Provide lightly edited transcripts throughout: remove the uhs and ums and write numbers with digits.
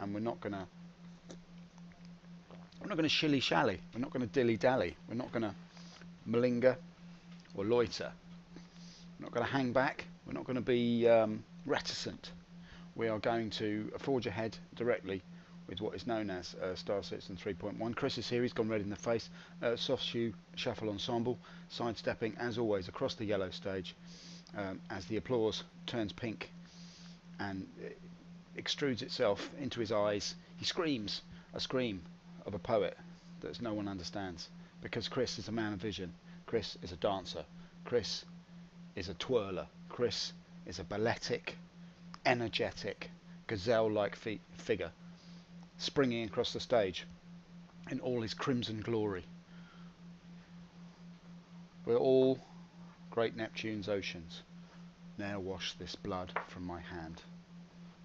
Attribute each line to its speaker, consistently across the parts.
Speaker 1: and we're not going to shilly-shally, we're not going to dilly-dally, we're not going to malinger or loiter, we're not going to hang back, we're not going to be reticent. We are going to forge ahead directly with what is known as Star Citizen 3.1. Chris is here, he's gone red in the face. Soft shoe shuffle ensemble, sidestepping as always across the yellow stage as the applause turns pink and extrudes itself into his eyes. He screams a scream of a poet that no one understands, because Chris is a man of vision, Chris is a dancer, Chris is a twirler, Chris is a balletic, energetic, gazelle-like figure, springing across the stage in all his crimson glory. We're all great Neptune's oceans. Ne'er wash this blood from my hand.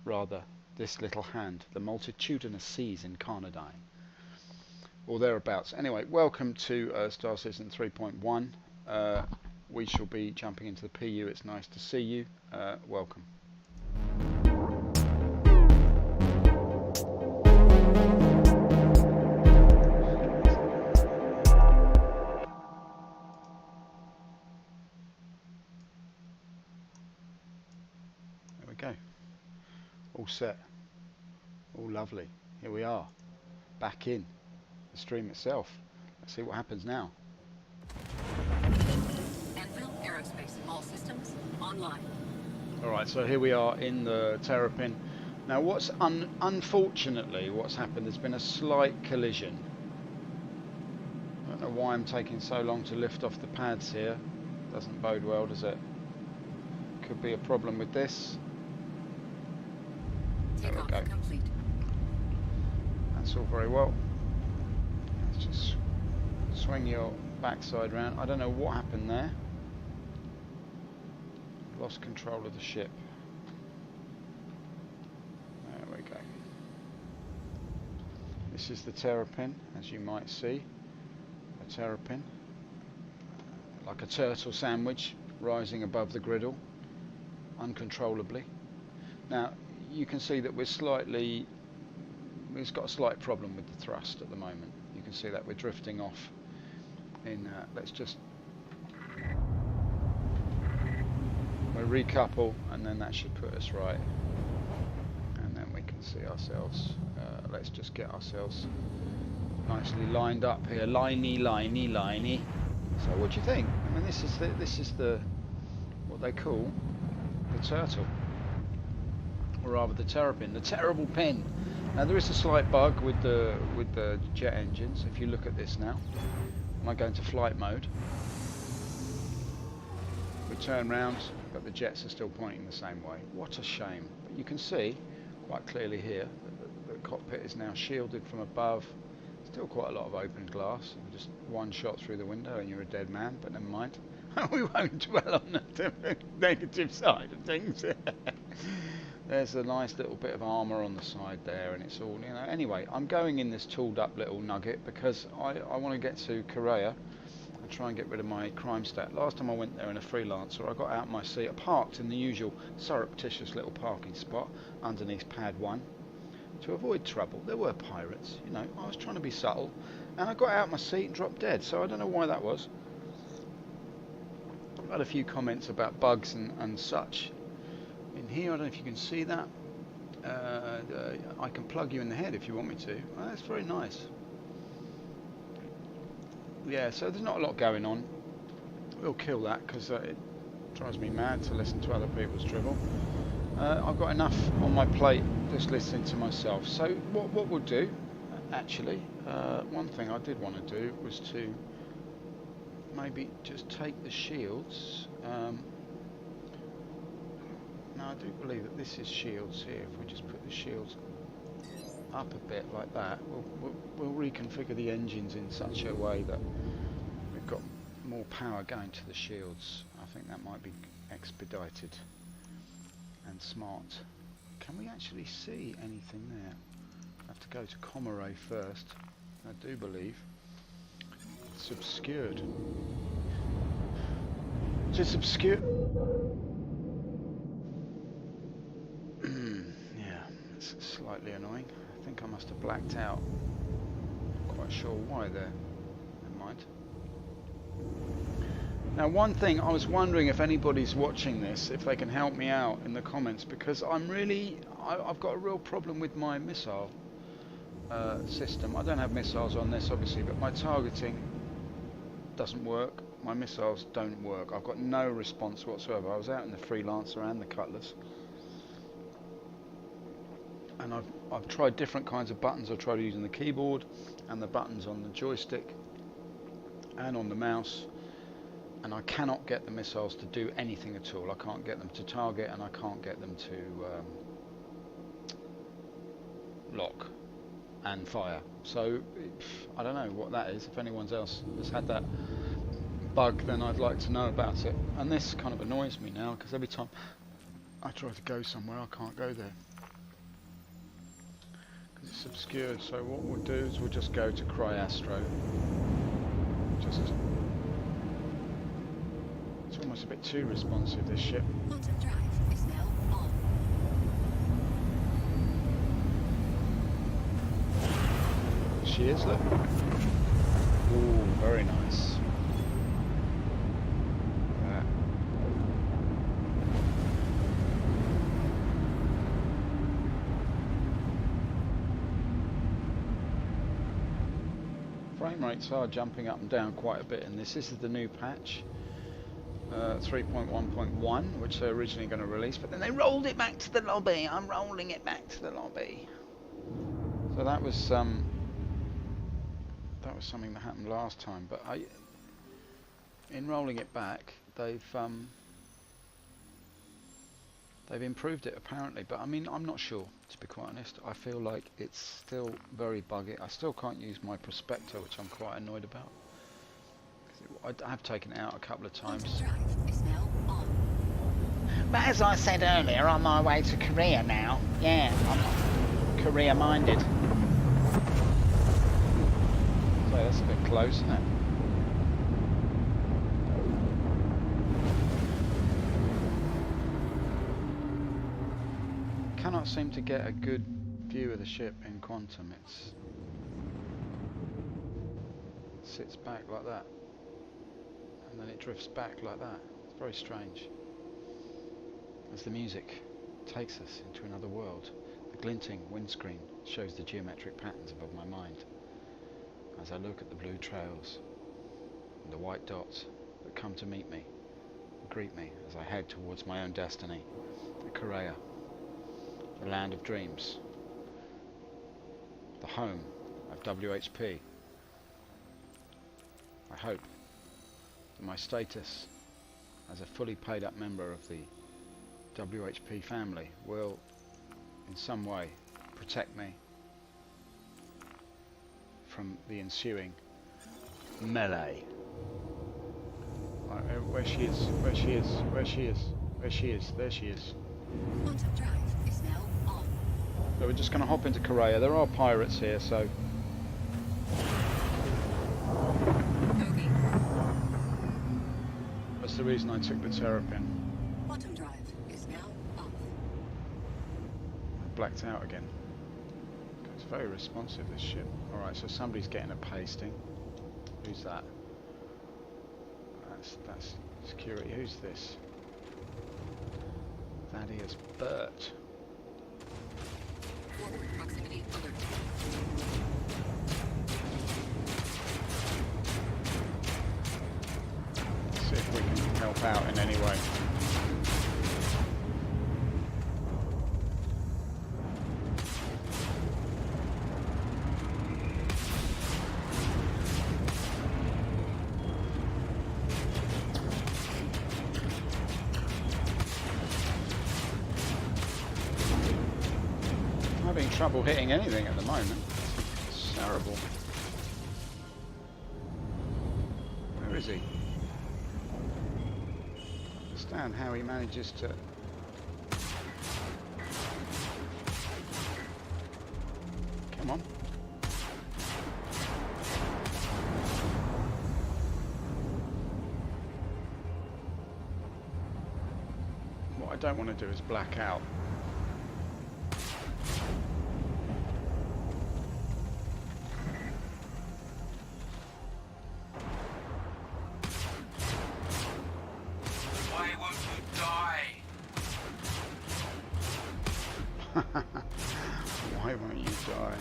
Speaker 1: Rather, this little hand, the multitudinous seas incarnadine. Or thereabouts. Anyway, welcome to Star Citizen 3.1. We shall be jumping into the PU. It's nice to see you. Welcome. There we go. All set. All lovely. Here we are. Back in the stream itself. Let's see what happens now.
Speaker 2: All systems online.
Speaker 1: Alright, so here we are in the terrapin. Now what's unfortunately what's happened, there's been a slight collision. I don't know why I'm taking so long to lift off the pads here. Doesn't bode well, does it? Could be a problem with this. There we go.
Speaker 2: Complete.
Speaker 1: That's all very well. Let's just swing your backside round. I don't know what happened there. Lost control of the ship. There we go. This is the terrapin, as you might see. A terrapin, like a turtle sandwich, rising above the griddle, uncontrollably. Now, you can see that we've got a slight problem with the thrust at the moment. You can see that we're drifting off. Let's just recouple, and then that should put us right, and then we can see ourselves. Let's just get ourselves nicely lined up here, liney. So what do you think? I mean, this is the what they call the turtle, or rather the terrapin, the terrible pin. Now there is a slight bug with the jet engines. If you look at this now, when I go into flight mode, we turn round, but the jets are still pointing the same way. What a shame. But you can see quite clearly here that the cockpit is now shielded from above. Still quite a lot of open glass. Just one shot through the window and you're a dead man, but never mind. We won't dwell on the negative side of things. There's a nice little bit of armour on the side there, and it's all, you know. Anyway, I'm going in this tooled up little nugget because I want to get to Kareah and try and get rid of my crime stat. Last time I went there in a freelancer, I got out my seat, I parked in the usual surreptitious little parking spot underneath pad 1 to avoid trouble. There were pirates, you know. I was trying to be subtle, and I got out my seat and dropped dead, so I don't know why that was. I've had a few comments about bugs and such in here. I don't know if you can see that. I can plug you in the head if you want me to. Oh, that's very nice. Yeah, so there's not a lot going on. We'll kill that because it drives me mad to listen to other people's drivel. I've got enough on my plate just listening to myself. So what we'll do, actually, one thing I did want to do was to maybe just take the shields. Now I do believe that this is shields here. If we just put the shields up a bit like that, we'll reconfigure the engines in such a way that we've got more power going to the shields. I think that might be expedited and smart. Can we actually see anything there? I have to go to Kareah first. I do believe it's obscured. Just obscure. Yeah, let's That's slightly annoying. I think I must have blacked out. Not quite sure why there. Never mind. Now, one thing, I was wondering if anybody's watching this, if they can help me out in the comments, because I've got a real problem with my missile system. I don't have missiles on this, obviously, but my targeting doesn't work. My missiles don't work. I've got no response whatsoever. I was out in the Freelancer and the Cutlass, and I've tried different kinds of buttons. I've tried using the keyboard and the buttons on the joystick and on the mouse, and I cannot get the missiles to do anything at all. I can't get them to target, and I can't get them to lock and fire. So I don't know what that is. If anyone else has had that bug, then I'd like to know about it. And this kind of annoys me now, because every time I try to go somewhere, I can't go there because it's obscured. So what we'll do is we'll just go to Kareah. It's almost a bit too responsive, this ship.
Speaker 2: Quantum drive is now on.
Speaker 1: She is, look. Ooh, very nice. Frame rates are jumping up and down quite a bit in this. This is the new patch. 3.1.1, which they're originally going to release, but then they rolled it back to the lobby. I'm rolling it back to the lobby. So that was something that happened last time. But in rolling it back, they've improved it apparently. But I mean, I'm not sure, to be quite honest. I feel like it's still very buggy. I still can't use my prospector, which I'm quite annoyed about. I have taken it out a couple of times. But as I said earlier, on my way to Kareah now. Yeah, I'm Kareah minded. So that's a bit close, isn't it? Cannot seem to get a good view of the ship in Quantum. It sits back like that, and then it drifts back like that. It's very strange. As the music takes us into another world, the glinting windscreen shows the geometric patterns above my mind. As I look at the blue trails and the white dots that come to meet me and greet me as I head towards my own destiny, the Kareah, the land of dreams, the home of WHP. I hope that my status as a fully paid up member of the WHP family will in some way protect me from the ensuing melee. Where she is, where she is, where she is, where she is, there she is.
Speaker 2: Quantum drive is now on.
Speaker 1: So we're just going to hop into Kareah. There are pirates here, so...
Speaker 2: Okay.
Speaker 1: That's the reason I took the terrapin.
Speaker 2: Quantum drive is now off.
Speaker 1: I blacked out again. It's very responsive, this ship. Alright, so somebody's getting a pasting. Who's that? That's security. Who's this? Thaddeus Burt.
Speaker 2: Forward proximity alert.
Speaker 1: Let's see if we can help out in any way. Having trouble hitting anything at the moment. It's terrible. Where is he? I don't understand how he manages to... Come on. What I don't want to do is black out. won't you die?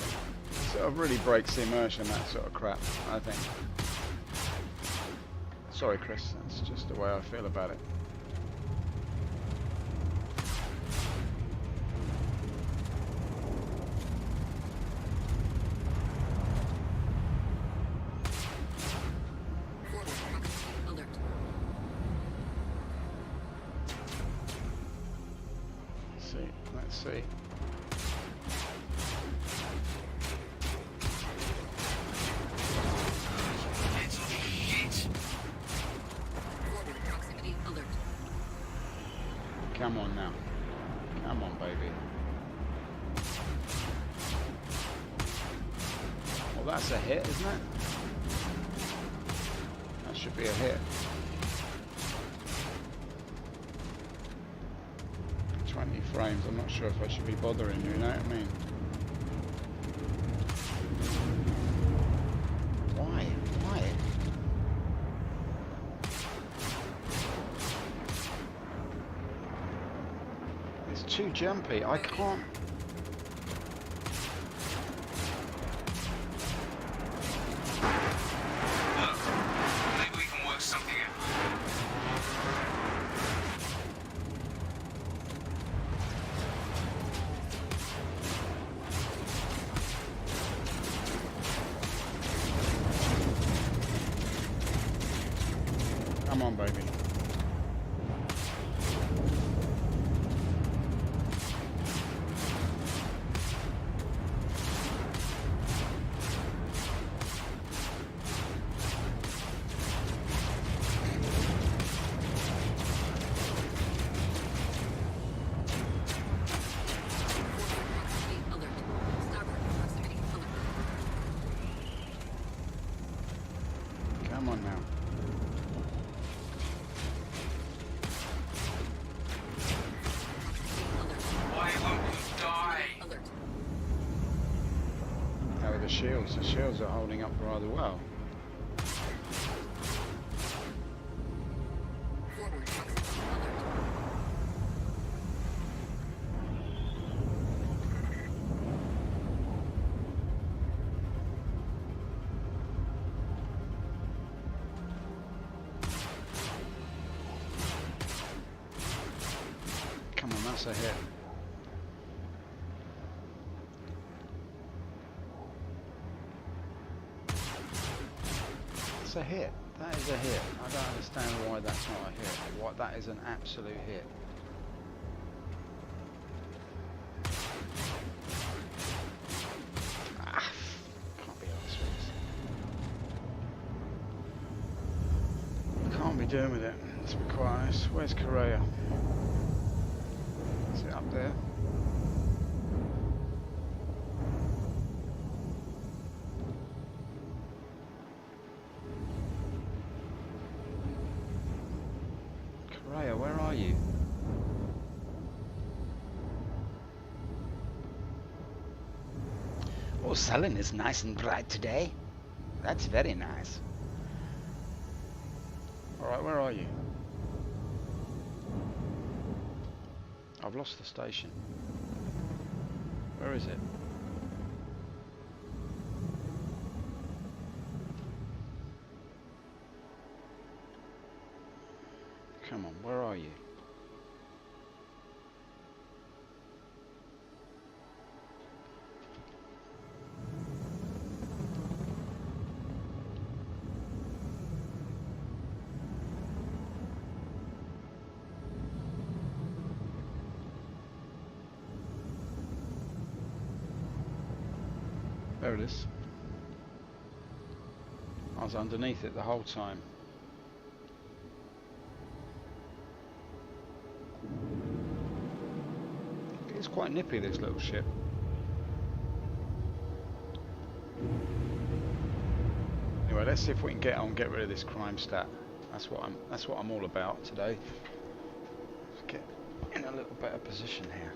Speaker 1: Sort of really breaks the immersion, that sort of crap, I think. Sorry, Chris, that's just the way I feel about it.
Speaker 2: Forward proximity alert.
Speaker 1: Let's see.
Speaker 2: Forward proximity alert.
Speaker 1: Come on now. Come on, baby. Well, that's a hit, isn't it? That should be a hit. 20 frames. I'm not sure if I should be bothering you know what I mean? Why? It's too jumpy. I can't.
Speaker 3: Look, maybe we can work something out.
Speaker 1: Come on, baby.
Speaker 2: Proximity alert. Starboard proximity alert.
Speaker 1: Come on now.
Speaker 2: Alert.
Speaker 3: Why won't you die?
Speaker 2: Alert.
Speaker 1: How are the shields? The shields are holding up rather well.
Speaker 2: Forward proximity alert.
Speaker 1: Come on, that's a hit. It's a hit. That is a hit. I don't understand why that's not a hit. Why that is an absolute hit. Ah, can't be arsed with this. Can't be doing with it, to be quite honest. Where's Kareah? Is it up there? Kareah, where are you? Oh, Sullen is nice and bright today. That's very nice. Alright, where are you? I've lost the station. Where is it? Come on, where are you? There it is. I was underneath it the whole time. It's quite nippy, this little ship. Anyway, let's see if we can get rid of this crime stat. That's what I'm all about today. Let's get in a little better position here.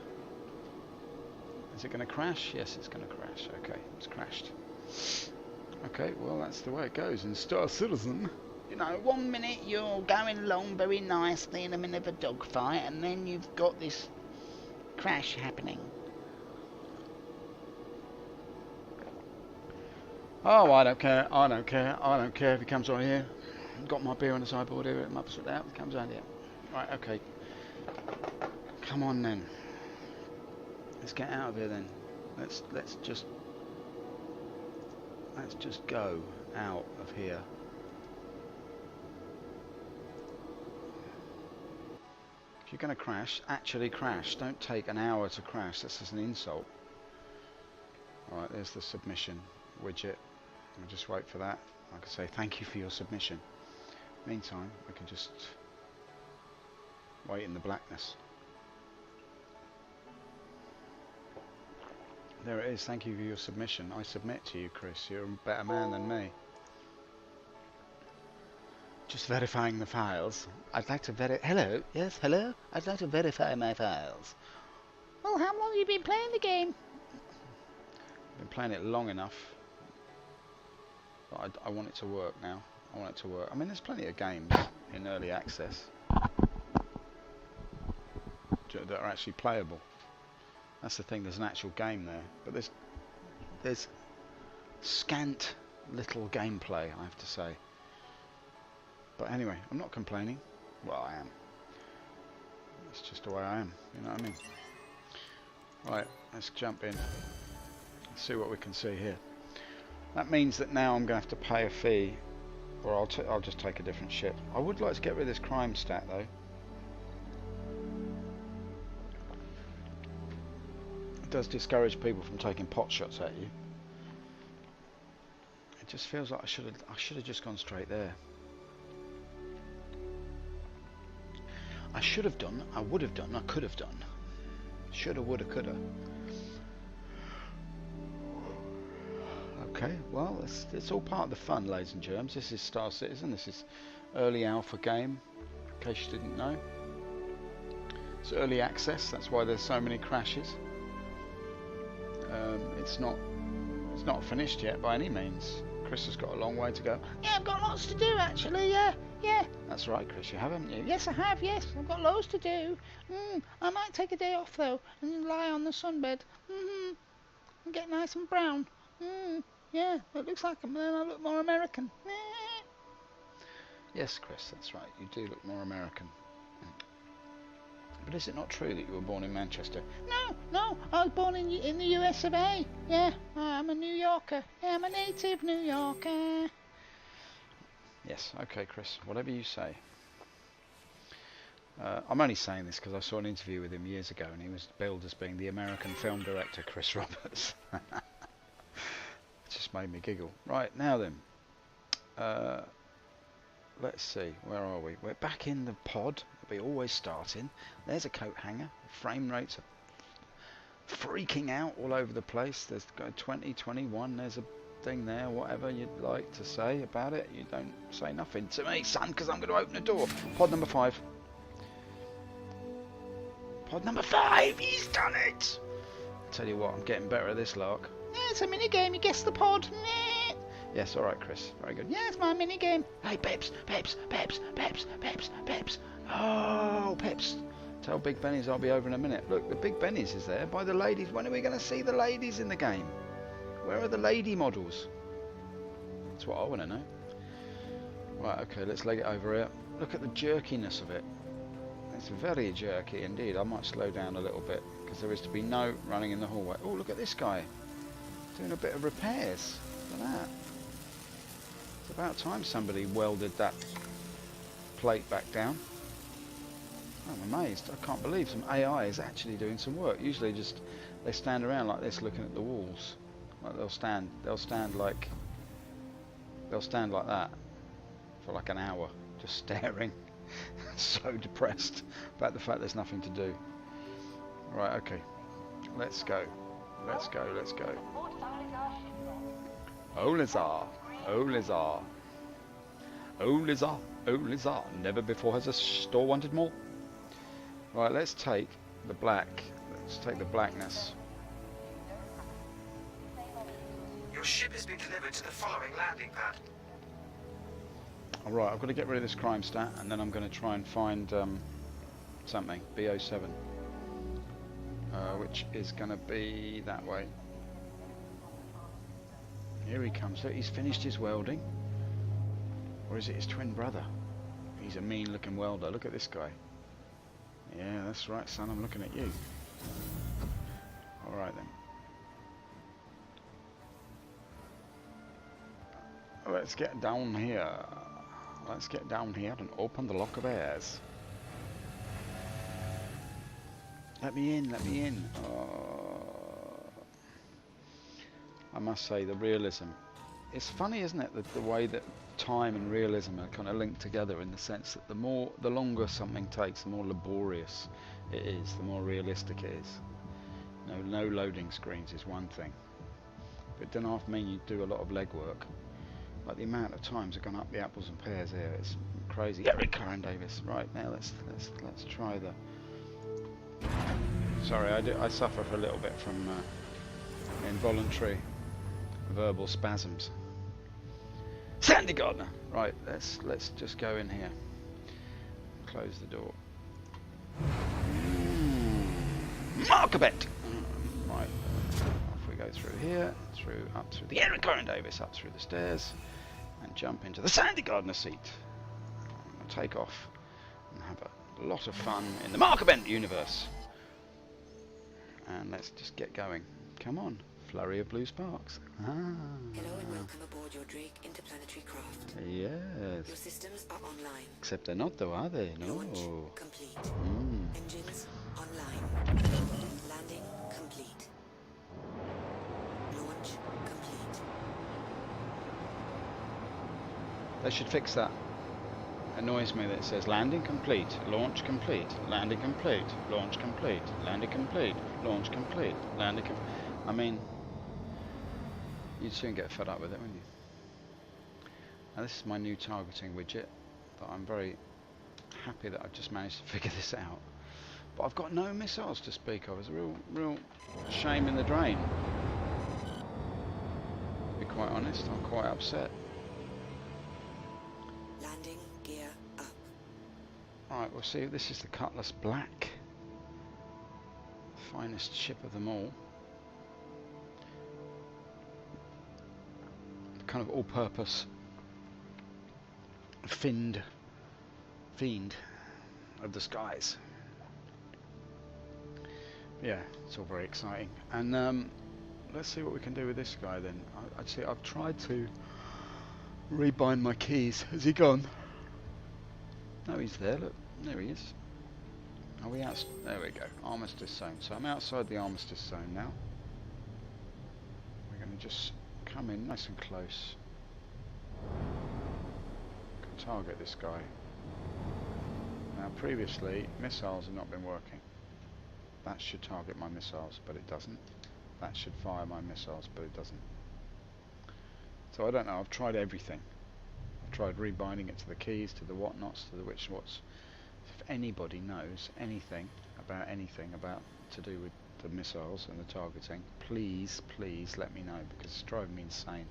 Speaker 1: Is it going to crash? Yes, it's going to crash. Okay, it's crashed. Okay, well, that's the way it goes in Star Citizen. You know, 1 minute you're going along very nicely in the middle of a dogfight, and then you've got this crash happening. Oh, I don't care. I don't care. I don't care if he comes on here. Got my beer on the sideboard here. It must out. Comes on here. Right. Okay. Come on then. Let's get out of here then. Let's just go out of here. If you're going to crash, actually crash. Don't take an hour to crash. This is an insult. Alright, there's the submission widget. I'll just wait for that. I can say thank you for your submission. Meantime, I can just wait in the blackness. There it is. Thank you for your submission. I submit to you, Chris. You're a better man than me. Just verifying the files. I'd like to hello? Yes, hello? I'd like to verify my files. Well, how long have you been playing the game? I've been playing it long enough. But I want it to work now. I want it to work. I mean, there's plenty of games in early access that are actually playable. That's the thing, there's an actual game there. But there's scant little gameplay, I have to say. But anyway, I'm not complaining. Well, I am. It's just the way I am, you know what I mean? Right, let's jump in. Let's see what we can see here. That means that now I'm going to have to pay a fee, or I'll just take a different ship. I would like to get rid of this crime stat though. It does discourage people from taking pot shots at you. It just feels like I should have just gone straight there. I should have done, I would have done, I could have done. Shoulda, woulda, coulda. Okay, well, it's all part of the fun, ladies and germs. This is Star Citizen, this is early alpha game, in case you didn't know. It's early access, that's why there's so many crashes. It's not finished yet by any means. Chris has got a long way to go. Yeah, I've got lots to do actually, yeah. That's right, Chris, you have, haven't you? Yes, I have, yes. I've got loads to do. I might take a day off though and lie on the sunbed. And get nice and brown. Yeah, it looks like then I look more American. Yes, Chris, that's right. You do look more American. But is it not true that you were born in Manchester? No, I was born in the US of A. Yeah, I'm a New Yorker. Yeah, I'm a native New Yorker. Yes, okay, Chris, whatever you say. I'm only saying this because I saw an interview with him years ago and he was billed as being the American film director Chris Roberts. It just made me giggle. Right, now then. Let's see, where are we? We're back in the pod that we always start in. There's a coat hanger. Frame rates are freaking out all over the place. There's 20, 21, there's a thing there, whatever you'd like to say about it. You don't say nothing to me, son, because I'm going to open the door. Pod number 5. Pod number 5, he's done it! Tell you what, I'm getting better at this lark. Yeah, it's a mini game, you guessed the pod. Yes, alright, Chris. Very good. Yeah, it's my mini game. Hey, Peps. Oh, Peps. Tell Big Benny's I'll be over in a minute. Look, the Big Benny's is there by the ladies. When are we going to see the ladies in the game? Where are the lady models? That's what I want to know. Right, okay, let's leg it over here. Look at the jerkiness of it. It's very jerky indeed. I might slow down a little bit because there is to be no running in the hallway. Oh, look at this guy. Doing a bit of repairs. Look at that. It's about time somebody welded that plate back down. I'm amazed. I can't believe some AI is actually doing some work. Usually just they stand around like this looking at the walls. Like they'll stand like that for like an hour just staring. So depressed about the fact there's nothing to do. Right, okay. Let's go. Oh Lizard. Oh Lizard. Never before has a store wanted more. Right, let's take the black. Let's take the blackness.
Speaker 3: Your ship has been delivered to the following landing pad.
Speaker 1: Alright, I've got to get rid of this crime stat and then I'm going to try and find something. BO7. Which is going to be that way. Here he comes. Look, he's finished his welding. Or is it his twin brother? He's a mean looking welder. Look at this guy. Yeah, that's right, son. I'm looking at you. Alright then. Let's get down here. Let's get down here and open the lock of airs. Let me in, let me in. I must say, the realism. It's funny, isn't it, the way that time and realism are kind of linked together, in the sense that the longer something takes, the more laborious it is, the more realistic it is. No loading screens is one thing, but it doesn't have to mean you do a lot of legwork. Like the amount of times I've gone up the apples and pears here, it's crazy. Eric Karen Davis. Right, now let's try the. Sorry, I suffer a little bit from involuntary verbal spasms. Sandy Gardner. Right, let's just go in here. Close the door. Markabet. Right, off we go through here, up through the Eric Karen Davis, up through the stairs, and jump into the Sandy Gardner seat. I'm gonna take off and have a lot of fun in the Markabent universe. And let's just get going. Come on, flurry of blue sparks.
Speaker 4: Hello and welcome aboard your Drake interplanetary craft. Your
Speaker 1: Yes.
Speaker 4: systems are online.
Speaker 1: Except they're not though, are they? No.
Speaker 4: Launch complete.
Speaker 1: Mm.
Speaker 4: Engines online. Landing complete. Launch complete.
Speaker 1: They should fix that. Annoys me that it says landing complete, launch complete, landing complete, launch complete, landing complete, launch complete, landing complete. I mean, you'd soon get fed up with it, wouldn't you? Now this is my new targeting widget that I'm very happy that I've just managed to figure this out. But I've got no missiles to speak of. It's a real shame in the drain. To be quite honest, I'm quite upset.
Speaker 4: Landing gear up.
Speaker 1: Right, we'll see. This is the Cutlass Black, finest ship of them all. The kind of all-purpose fiend of the skies. Yeah, it's all very exciting. And let's see what we can do with this guy then. I've tried to rebind my keys. Has he gone? No, he's there. Look, there he is. Are we out? There we go. Armistice zone. So I'm outside the armistice zone now. We're going to just come in nice and close. Can target this guy. Now, previously, missiles have not been working. That should target my missiles, but it doesn't. That should fire my missiles, but it doesn't. So I don't know. I've tried everything. I've tried rebinding it to the keys, to the whatnots, to the which-whats. If anybody knows anything about to do with the missiles and the targeting, please let me know, because it's driving me insane.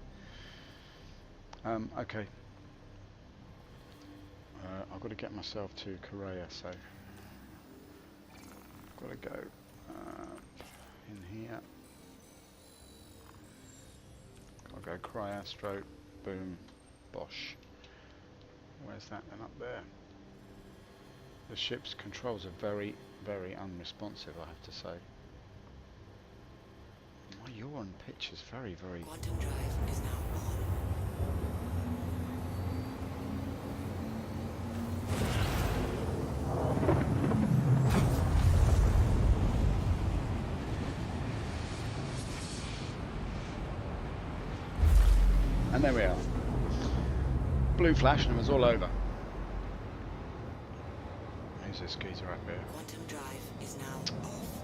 Speaker 1: Okay. I've got to get myself to Kareah, so I've got to go in here. I'll go Kareah, stroke, boom, bosh. Where's that then? Up there. The ship's controls are very unresponsive, I have to say. My yaw on pitch is very
Speaker 4: Quantum drive is now on.
Speaker 1: And there we are. Blue flash and it was all over. Who's this geezer up here?
Speaker 4: Quantum drive is now off.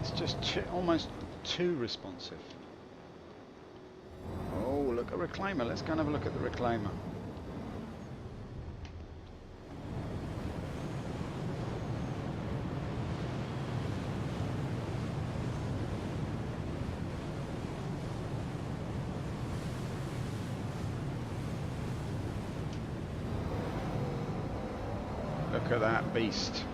Speaker 1: It's just almost too responsive. Oh, look at Reclaimer. Let's go and have a look at the Reclaimer. Look at that beast.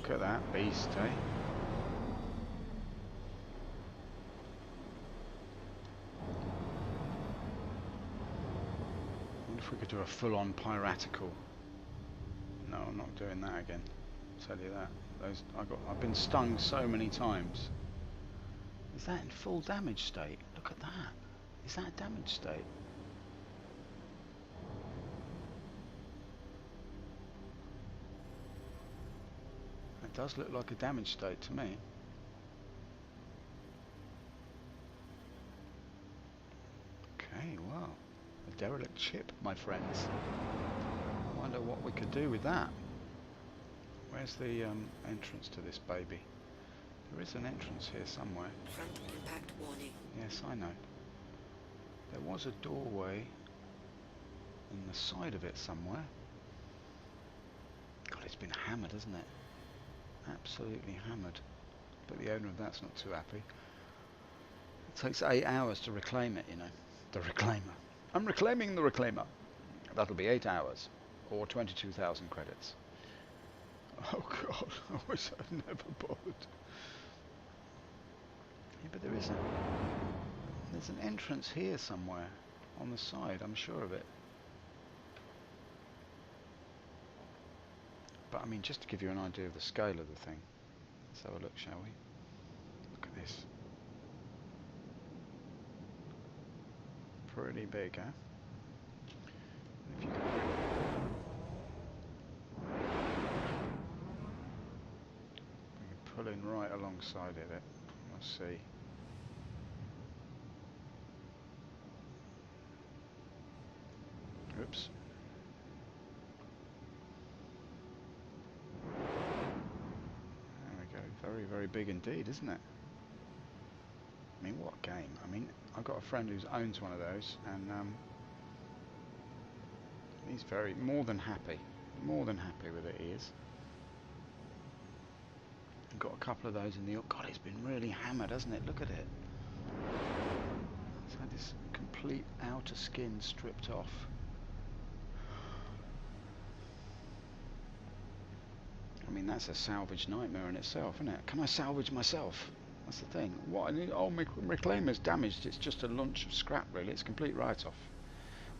Speaker 1: Look at that beast, eh? Wonder if we could do a full-on piratical. No, I'm not doing that again. I'll tell you that. I've been stung so many times. Is that in full damage state? Look at that. Is that a damage state? It does look like a damage state to me. Okay, well, a derelict ship, my friends. I wonder what we could do with that. Where's the entrance to this baby? There is an entrance here somewhere.
Speaker 4: Front impact warning.
Speaker 1: Yes, I know. There was a doorway in the side of it somewhere. God, it's been hammered, hasn't it? Absolutely hammered. But the owner of that's not too happy. It takes 8 hours to reclaim it, you know. The reclaimer. I'm reclaiming the reclaimer. That'll be 8 hours. Or 22,000 credits. Oh God, I wish I'd never bothered. Yeah, but there's an entrance here somewhere. On the side, I'm sure of it. But I mean, just to give you an idea of the scale of the thing. Let's have a look, shall we? Look at this. Pretty big, huh? If you we can pull in right alongside of it. We'll see. Oops. There we go. Very, very big indeed, isn't it? I mean, what game? I mean, I've got a friend who owns one of those, and he's more than happy with it. He is. I've got a couple of those in the. God, it's been really hammered, hasn't it? Look at it. It's had this complete outer skin stripped off. I mean, that's a salvage nightmare in itself, isn't it? Can I salvage myself? That's the thing. What I need, oh, my reclaimer's damaged. It's just a lunch of scrap, really. It's a complete write-off.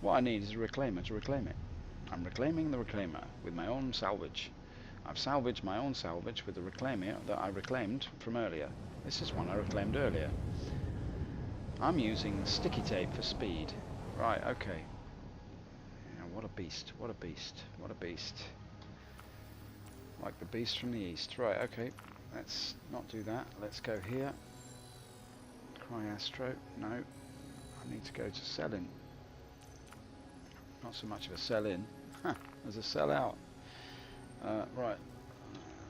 Speaker 1: What I need is a reclaimer to reclaim it. I'm reclaiming the reclaimer with my own salvage. I've salvaged my own salvage with the reclaimer that I reclaimed from earlier. This is one I reclaimed earlier. I'm using sticky tape for speed. Right, okay. Yeah, what a beast, what a beast, what a beast. Like the beast from the east. Right, okay. Let's not do that. Let's go here. Cryastro. No. I need to go to sell-in. Not so much of a sell-in. There's a sell-out. Right.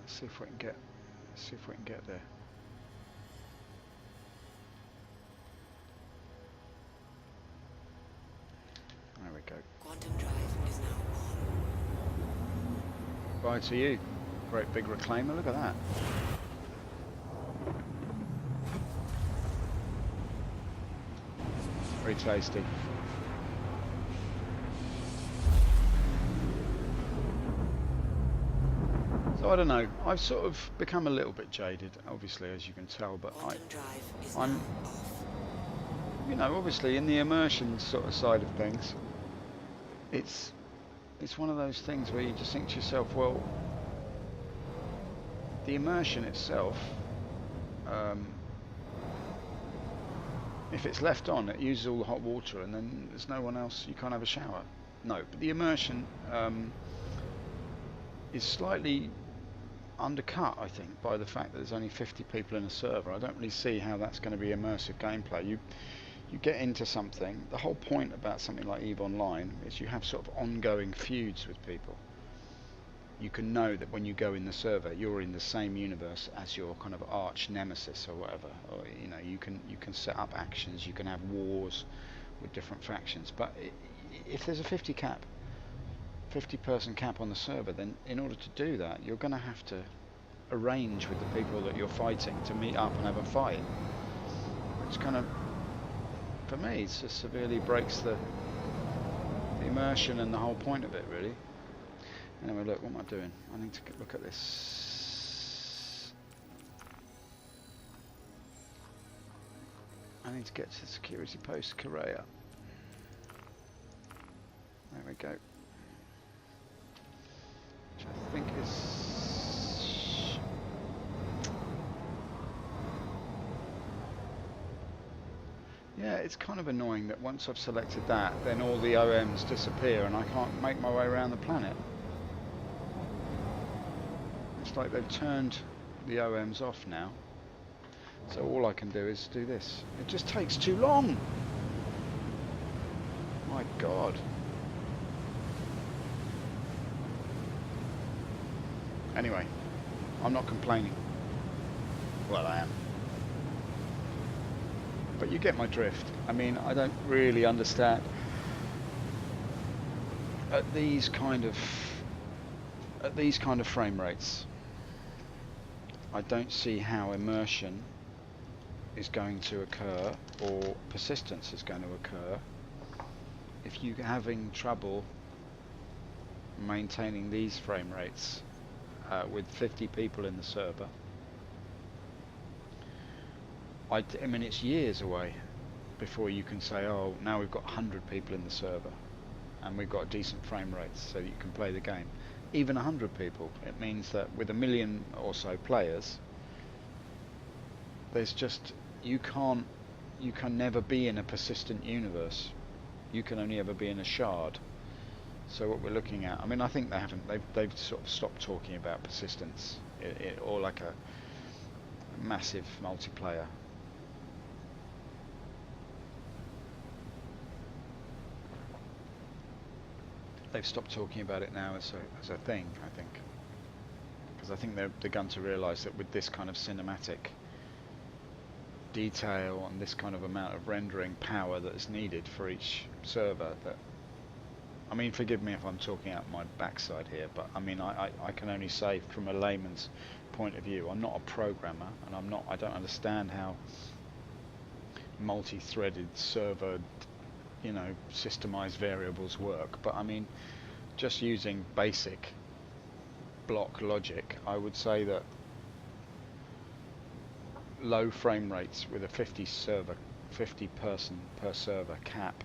Speaker 1: Let's see if we can get. See if we can get there. There we go.
Speaker 4: Quantum drive is now on.
Speaker 1: Bye to you. Great big reclaimer. Look at that. Very tasty. So I don't know. I've sort of become a little bit jaded, obviously, as you can tell. But
Speaker 4: Quantum drive is
Speaker 1: I'm,
Speaker 4: now off.
Speaker 1: you know, obviously in the immersion sort of side of things, it's one of those things where you just think to yourself, well, the immersion itself, if it's left on, it uses all the hot water, and then there's no one else. You can't have a shower. No, but the immersion is slightly undercut, I think, by the fact that there's only 50 people in a server. I don't really see how that's going to be immersive gameplay. You get into something. The whole point about something like EVE Online is you have sort of ongoing feuds with people. You can know that when you go in the server, you're in the same universe as your kind of arch nemesis or whatever. Or, you know, you can set up actions. You can have wars with different factions. But if there's a 50 person cap on the server, then in order to do that, you're going to have to arrange with the people that you're fighting to meet up and have a fight. Which kind of, for me, it just severely breaks the immersion and the whole point of it, really. Anyway, look, what am I doing? I need to look at this I need to get to the security post, Kareah. There we go. Which I think is... Yeah, it's kind of annoying that once I've selected that, then all the OMs disappear and I can't make my way around the planet. It's like they've turned the OMs off now. So all I can do is do this. It just takes too long. My God. Anyway, I'm not complaining. Well, I am. But you get my drift. I mean, I don't really understand. At these kind of frame rates, I don't see how immersion is going to occur or persistence is going to occur if you're having trouble maintaining these frame rates with 50 people in the server. I mean, it's years away before you can say, oh, now we've got 100 people in the server and we've got decent frame rates so that you can play the game. Even 100 people, it means that with 1 million or so players, there's just, you can never be in a persistent universe. You can only ever be in a shard. So what we're looking at, I mean, I think they've sort of stopped talking about persistence or like a massive multiplayer. They've stopped talking about it now as a thing, I think, because I think they've begun to realise that with this kind of cinematic detail and this kind of amount of rendering power that is needed for each server, that, I mean, forgive me if I'm talking out my backside here, but I mean, I can only say from a layman's point of view, I'm not a programmer, and I don't understand how multi-threaded server, you know, systemized variables work, but I mean, just using basic block logic, I would say that low frame rates with a 50 person per server cap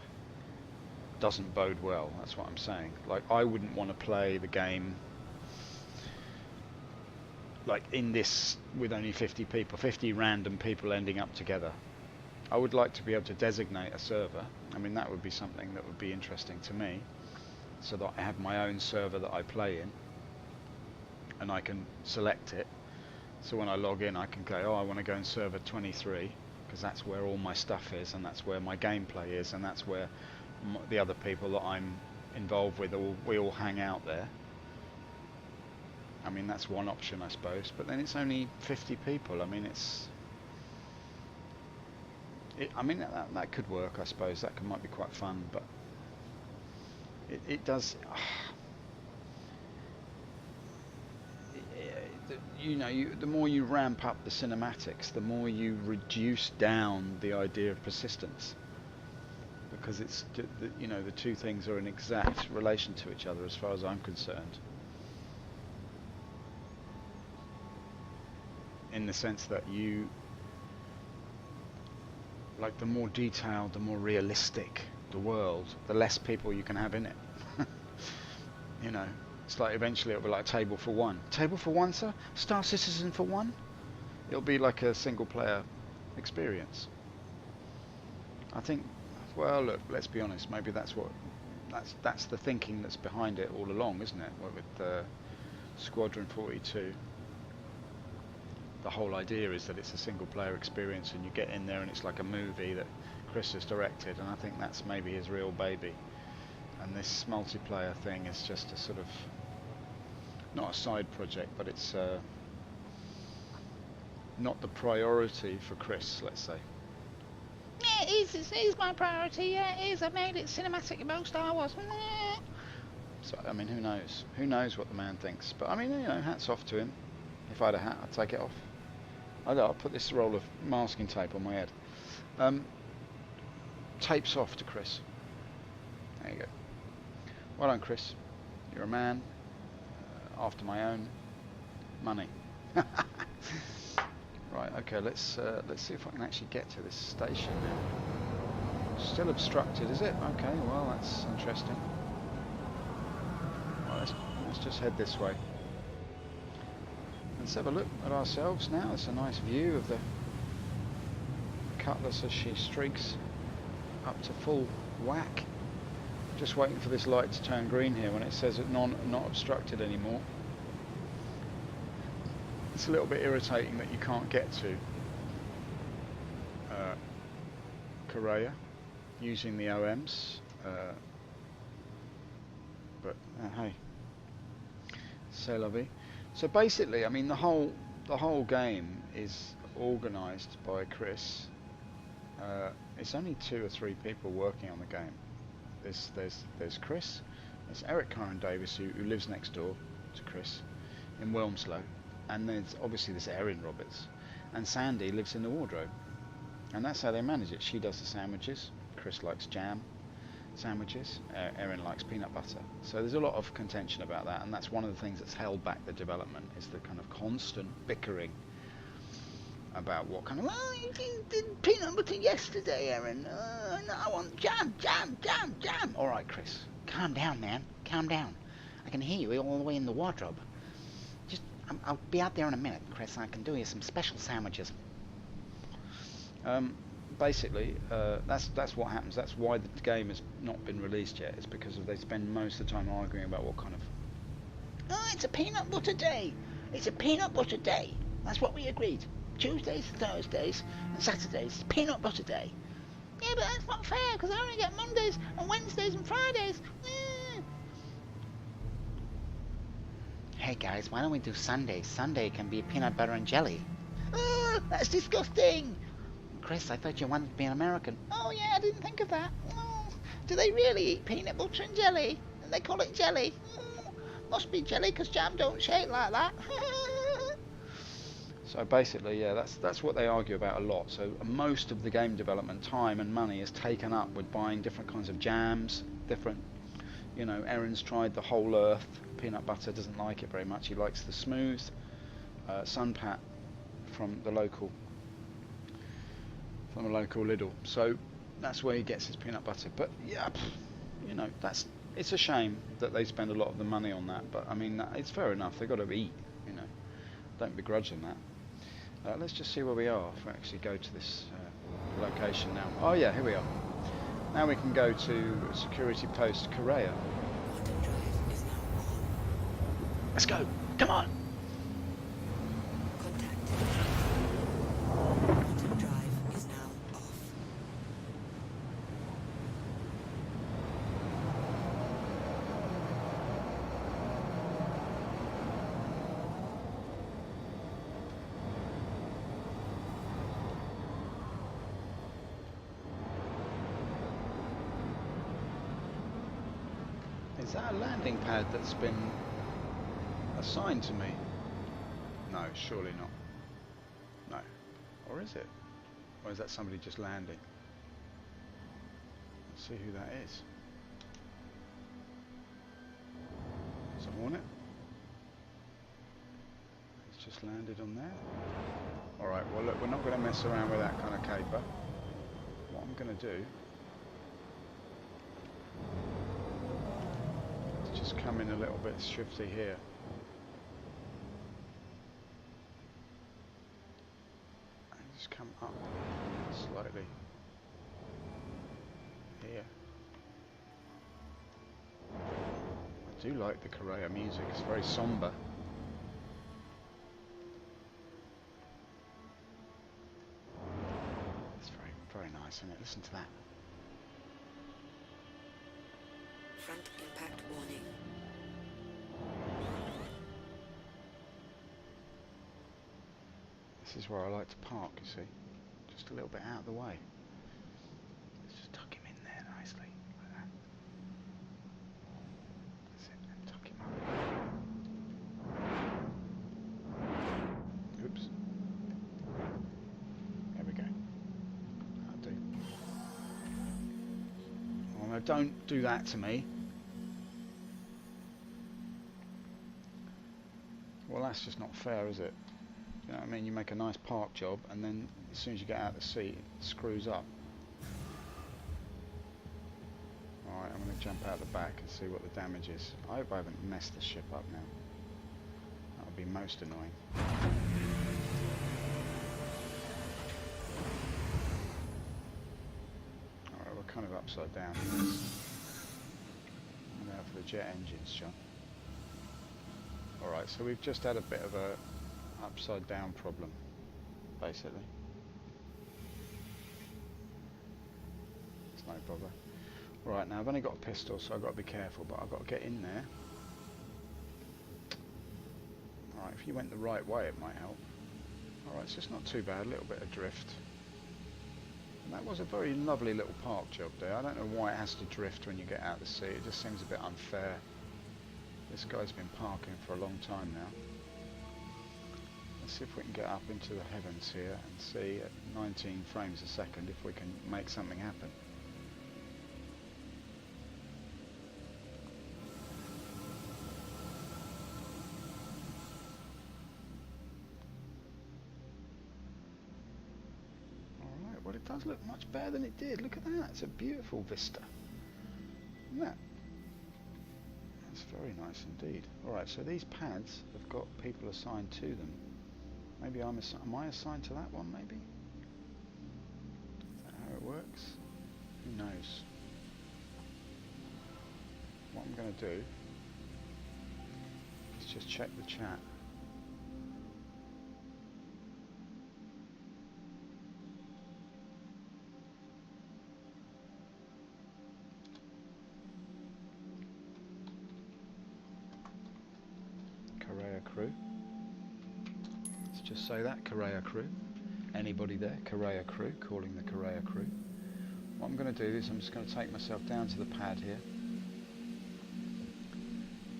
Speaker 1: doesn't bode well. That's what I'm saying. Like, I wouldn't want to play the game like in this with only 50 people, 50 random people ending up together. I would like to be able to designate a server. I mean, that would be something that would be interesting to me, so that I have my own server that I play in and I can select it. So when I log in, I can go, oh, I want to go in server 23 because that's where all my stuff is and that's where my gameplay is and that's where the other people that I'm involved with, we all hang out there. I mean, that's one option, I suppose, but then it's only 50 people. I mean, I mean, that could work, I suppose. That might be quite fun, but it does. You know, the more you ramp up the cinematics, the more you reduce down the idea of persistence, because it's, you know, the two things are in exact relation to each other as far as I'm concerned. In the sense that you, like, the more detailed, the more realistic the world, the less people you can have in it. You know, it's like eventually it'll be like a table for one. Table for one, sir? Star Citizen for one? It'll be like a single player experience. I think, well, look, let's be honest, maybe that's the thinking that's behind it all along, isn't it? With Squadron 42. The whole idea is that it's a single player experience and you get in there and it's like a movie that Chris has directed, and I think that's maybe his real baby. And this multiplayer thing is just a sort of, not a side project, but it's not the priority for Chris, let's say. Yeah, it is my priority, yeah, it is. I made it cinematic about Star Wars. So, I mean, who knows? Who knows what the man thinks? But, I mean, you know, hats off to him. If I had a hat, I'd take it off. I'll put this roll of masking tape on my head. Tapes off to Chris. There you go. Well done, Chris. You're a man after my own money. Right, okay, let's see if I can actually get to this station now. Still obstructed, is it? Okay, well that's interesting. Well, let's just head this way. Let's have a look at ourselves now. It's a nice view of the Cutlass as she streaks up to full whack. Just waiting for this light to turn green here when it says it not obstructed anymore. It's a little bit irritating that you can't get to Kareah using the OMs, but hey, c'est la vie. So basically, I mean, the whole game is organised by Chris. It's only 2 or 3 people working on the game. There's Chris, there's Eric Curran Davis who lives next door to Chris in Wilmslow, and there's obviously this Erin Roberts, and Sandy lives in the wardrobe, and that's how they manage it. She does the sandwiches, Chris likes jam sandwiches, Erin likes peanut butter. So there's a lot of contention about that, and that's one of the things that's held back the development, is the kind of constant bickering about what kind of, oh, you did peanut butter yesterday, Erin. No, I want jam. All right, Chris, calm down, man, calm down. I can hear you all the way in the wardrobe. Just, I'll be out there in a minute, Chris. I can do you some special sandwiches. Basically, that's what happens. That's why the game has not been released yet. It's because they spend most of the time arguing about what kind of. Oh, it's a peanut butter day. It's a peanut butter day. That's what we agreed. Tuesdays, Thursdays, and Saturdays. Peanut butter day. Yeah, but that's not fair because I only get Mondays and Wednesdays and Fridays. Hey guys, why don't we do Sunday? Sunday can be peanut butter and jelly. Oh, that's disgusting. Chris, I thought you wanted to be an American. Oh yeah, I didn't think of that. Oh, do they really eat peanut butter and jelly? And they call it jelly? Oh, must be jelly because jam don't shake like that. So basically, yeah, that's what they argue about a lot. So most of the game development time and money is taken up with buying different kinds of jams, different, you know, Erin's tried the whole earth peanut butter, doesn't like it very much. He likes the smooth Sunpat from the local Lidl. So that's where he gets his peanut butter. But yeah, you know, it's a shame that they spend a lot of the money on that. But I mean, it's fair enough. They've got to eat, you know. Don't begrudge them that. Let's just see where we are if we actually go to this location now. Oh yeah, here we are. Now we can go to security post Kareah.
Speaker 4: Quantum drive is now on.
Speaker 1: Let's go. Come on.
Speaker 4: Contact. Quantum drive is now off.
Speaker 1: Is that a landing pad that's been assigned to me? No, surely not. No. Or is it? Or is that somebody just landing? Let's see who that is. It's a Hornet. It's just landed on there. Alright, well look, we're not going to mess around with that kind of caper. What I'm going to do, just come in a little bit shifty here. And just come up slightly here. I do like the Kareah music, it's very somber. It's very, very nice, isn't it? Listen to that.
Speaker 4: Front impact warning.
Speaker 1: This is where I like to park, you see. Just a little bit out of the way. Let's just tuck him in there nicely, like that. That's it, and tuck him up. Oops. There we go. That'll do. Oh no, don't do that to me. Well, that's just not fair, is it? You know what I mean? You make a nice park job, and then as soon as you get out of the seat, it screws up. Alright, I'm going to jump out the back and see what the damage is. I hope I haven't messed the ship up now. That would be most annoying. Alright, we're kind of upside down. Now for the jet engines, John. Alright, so we've just had a bit of a upside down problem, basically. It's no bother. Right, now I've only got a pistol, so I've got to be careful, but I've got to get in there. Alright, if you went the right way it might help. Alright, so it's not too bad, a little bit of drift. And that was a very lovely little park job there. I don't know why it has to drift when you get out of the sea, it just seems a bit unfair. This guy's been parking for a long time now. Let's see if we can get up into the heavens here and see at 19 frames a second if we can make something happen. Alright, well it does look much better than it did. Look at that, it's a beautiful vista. Isn't that? That's very nice indeed. Alright, so these pads have got people assigned to them. Maybe am I assigned to that one, maybe? Is that how it works? Who knows? What I'm going to do is just check the chat. Kareah crew. Just say that, Kareah crew. Anybody there? Kareah crew, calling the Kareah crew. What I'm going to do is I'm just going to take myself down to the pad here.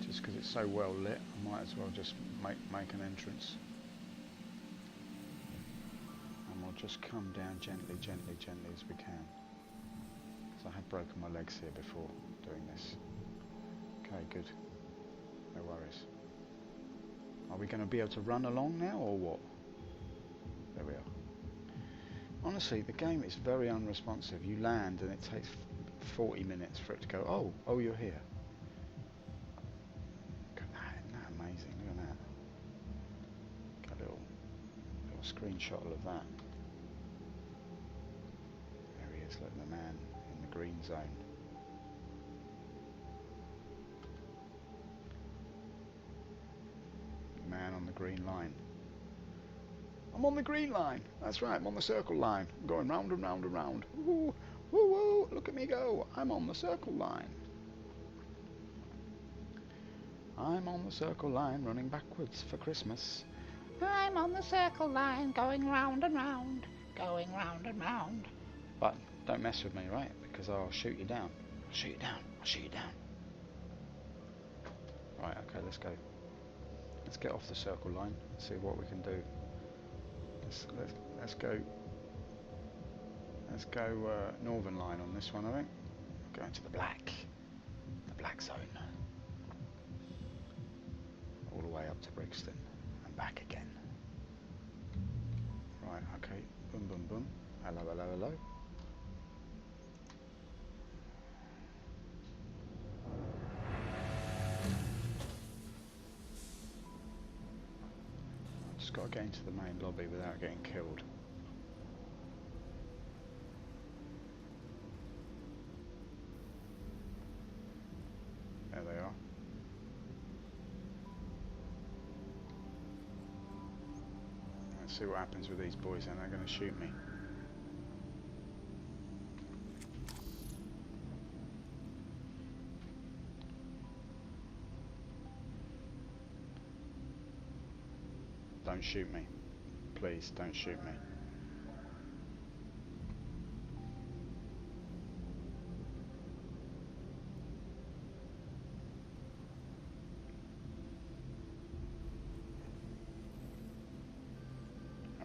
Speaker 1: Just because it's so well lit, I might as well just make an entrance. And we'll just come down gently, gently, gently as we can. Because I have broken my legs here before doing this. Okay, good. No worries. Are we going to be able to run along now, or what? There we are. Honestly, the game is very unresponsive. You land and it takes 40 minutes for it to go, oh, you're here. Look at that, isn't that amazing? Look at that. Got a little screenshot of that. There he is, look, the man in the green zone. Man on the green line. I'm on the green line. That's right, I'm on the circle line. I'm going round and round and round. Woo, woo, woo, look at me go. I'm on the circle line. I'm on the circle line, running backwards for Christmas. I'm on the circle line, going round and round, going round and round. But don't mess with me, right? Because I'll shoot you down. I'll shoot you down. I'll shoot you down. Right, okay, let's go. Let's get off the circle line and see what we can do. Let's go. Let's go northern line on this one, I think. Going to the black zone. All the way up to Brixton and back again. Right, okay. Boom, boom, boom. Hello, hello, hello. Just got to get into the main lobby without getting killed. There they are. Let's see what happens with these boys, and they're going to shoot me. Don't shoot me. Please, don't shoot me.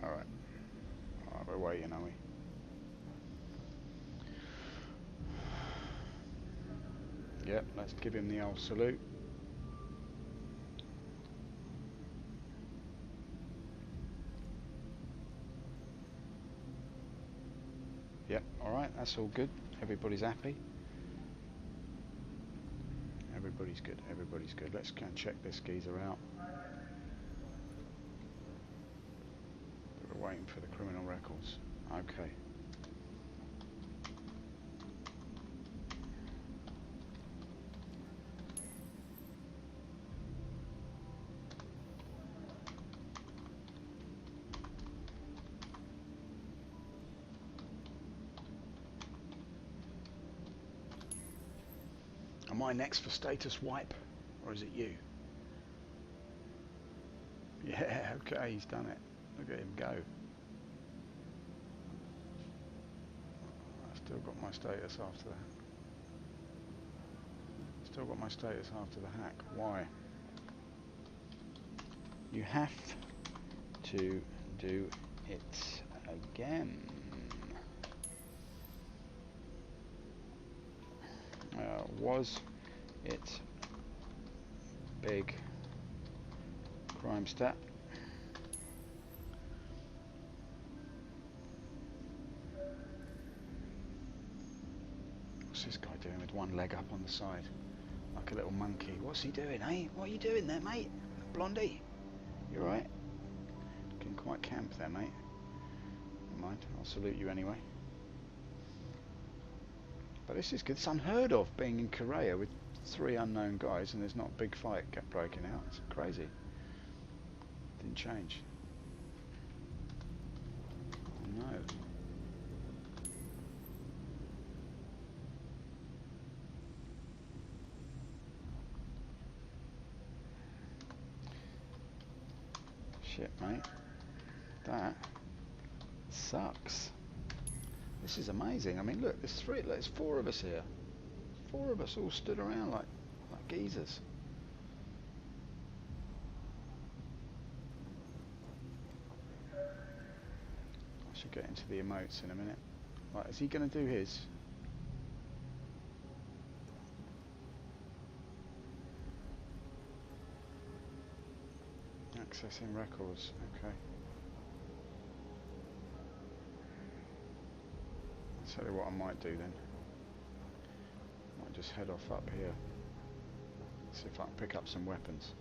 Speaker 1: Alright. Alright, we're waiting, are we? Yep, let's give him the old salute. Yep, alright, that's all good. Everybody's happy. Everybody's good, everybody's good. Let's go and check this geezer out. We're waiting for the criminal records. Okay. Am I next for status wipe, or is it you? Yeah, okay, he's done it. Look at him go. I've still got my status after that. Still got my status after the hack. Why? You have to do it again. Was it big crime stat? What's this guy doing with one leg up on the side? Like a little monkey. What's he doing, eh? What are you doing there, mate? Blondie? You alright? Looking quite camp there, mate. Never mind, I'll salute you anyway. But this is good. It's unheard of being in Kareah with 3 unknown guys and there's not a big fight breaking out. It's crazy. Didn't change. No. Shit, mate. That sucks. This is amazing. I mean, look, there's 4 of us here. 4 of us all stood around like geezers. I should get into the emotes in a minute. Right, is he going to do his? Accessing records, okay. I'll tell you what I might do then. I might just head off up here. See if I can pick up some weapons.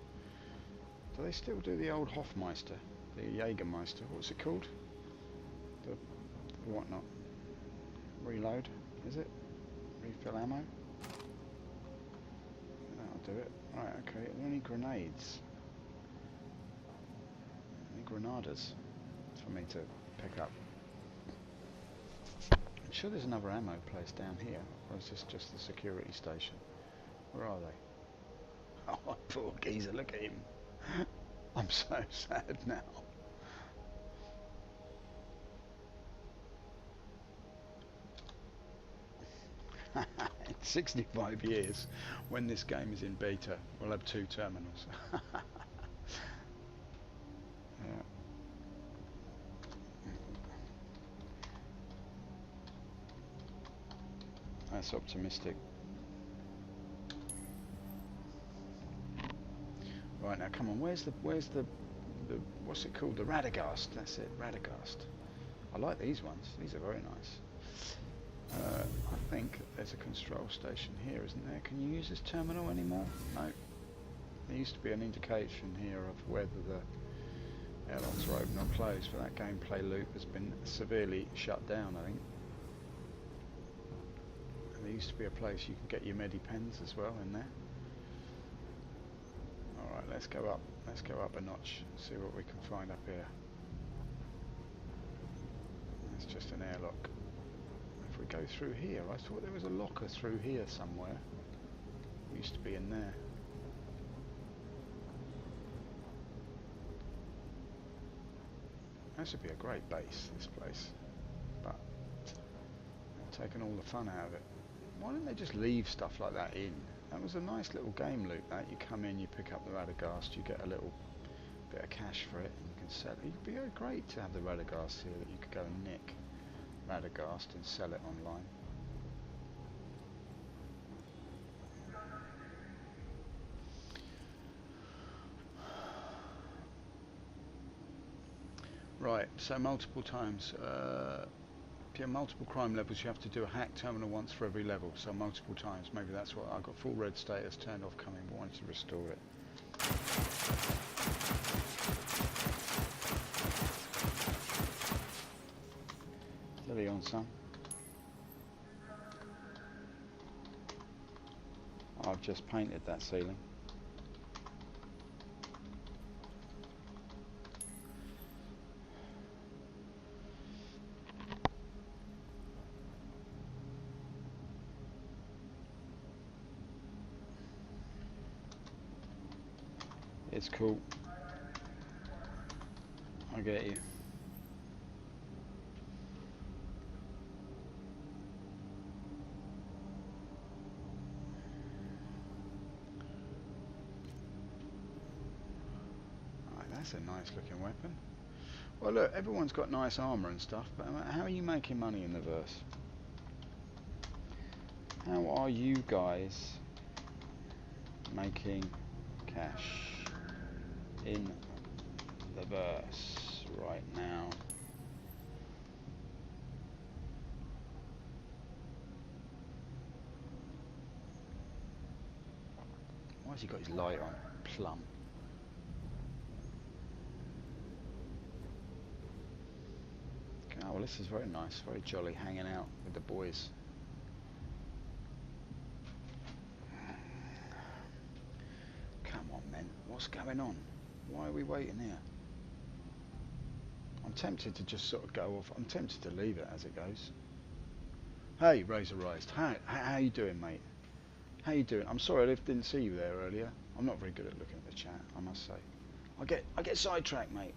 Speaker 1: Do they still do the old Hofmeister? The Jägermeister, what's it called? The whatnot. Reload, is it? Refill ammo? That'll do it. Right, okay, are there any grenades? Any granadas for me to pick up? I'm sure there's another ammo place down here, or is this just the security station? Where are they? Oh, poor geezer, look at him. I'm so sad now. In 65 years, when this game is in beta, we'll have 2 terminals. Yeah. That's optimistic. Right, now come on, where's the what's it called? The Radagast. That's it, Radagast. I like these ones. These are very nice. I think there's a control station here, isn't there? Can you use this terminal anymore? No. There used to be an indication here of whether the airlocks are open or closed, but that gameplay loop has been severely shut down, I think. And there used to be a place you could get your medipens as well in there. Alright, let's go up. Let's go up a notch, see what we can find up here. It's just an airlock. If we go through here, I thought there was a locker through here somewhere. It used to be in there. This would be a great base, this place. But they've taken all the fun out of it. Why don't they just leave stuff like that in? That was a nice little game loop, that. You come in, you pick up the Radagast, you get a little bit of cash for it, and you can sell it. It'd be great to have the Radagast here that you could go and nick Radagast and sell it online. Right, so multiple times. get multiple crime levels, you have to do a hack terminal once for every level, so multiple times. Maybe that's what I got. Full red status turned off coming, but wanted to restore it. Steady on, son. I've just painted that ceiling. It's cool. I get you. Right, that's a nice looking weapon. Well look, everyone's got nice armour and stuff, but how are you making money in the verse? How are you guys making cash in the verse right now? Why has he got his light on? Plum. Oh well, this is very nice, very jolly, hanging out with the boys. Come on men, what's going on? Why are we waiting here? I'm tempted to just sort of go off. I'm tempted to leave it as it goes. Hey, Razorized. How you doing, mate? How you doing? I'm sorry I didn't see you there earlier. I'm not very good at looking at the chat, I must say. I get sidetracked, mate.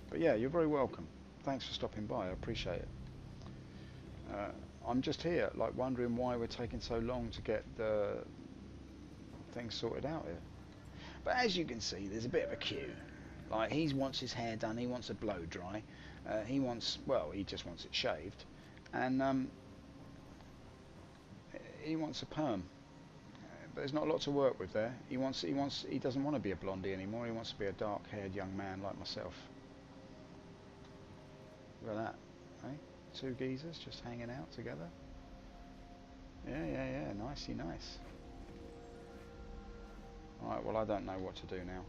Speaker 1: But yeah, you're very welcome. Thanks for stopping by. I appreciate it. I'm just here, like wondering why we're taking so long to get the things sorted out here. But as you can see, there's a bit of a queue. Like, he wants his hair done, he wants a blow dry, he just wants it shaved, and he wants a perm. But there's not a lot to work with there. He doesn't want to be a blondie anymore. He wants to be a dark-haired young man like myself. Look at that, eh? Two geezers just hanging out together. Yeah, nicey nice. Right, well I don't know what to do now.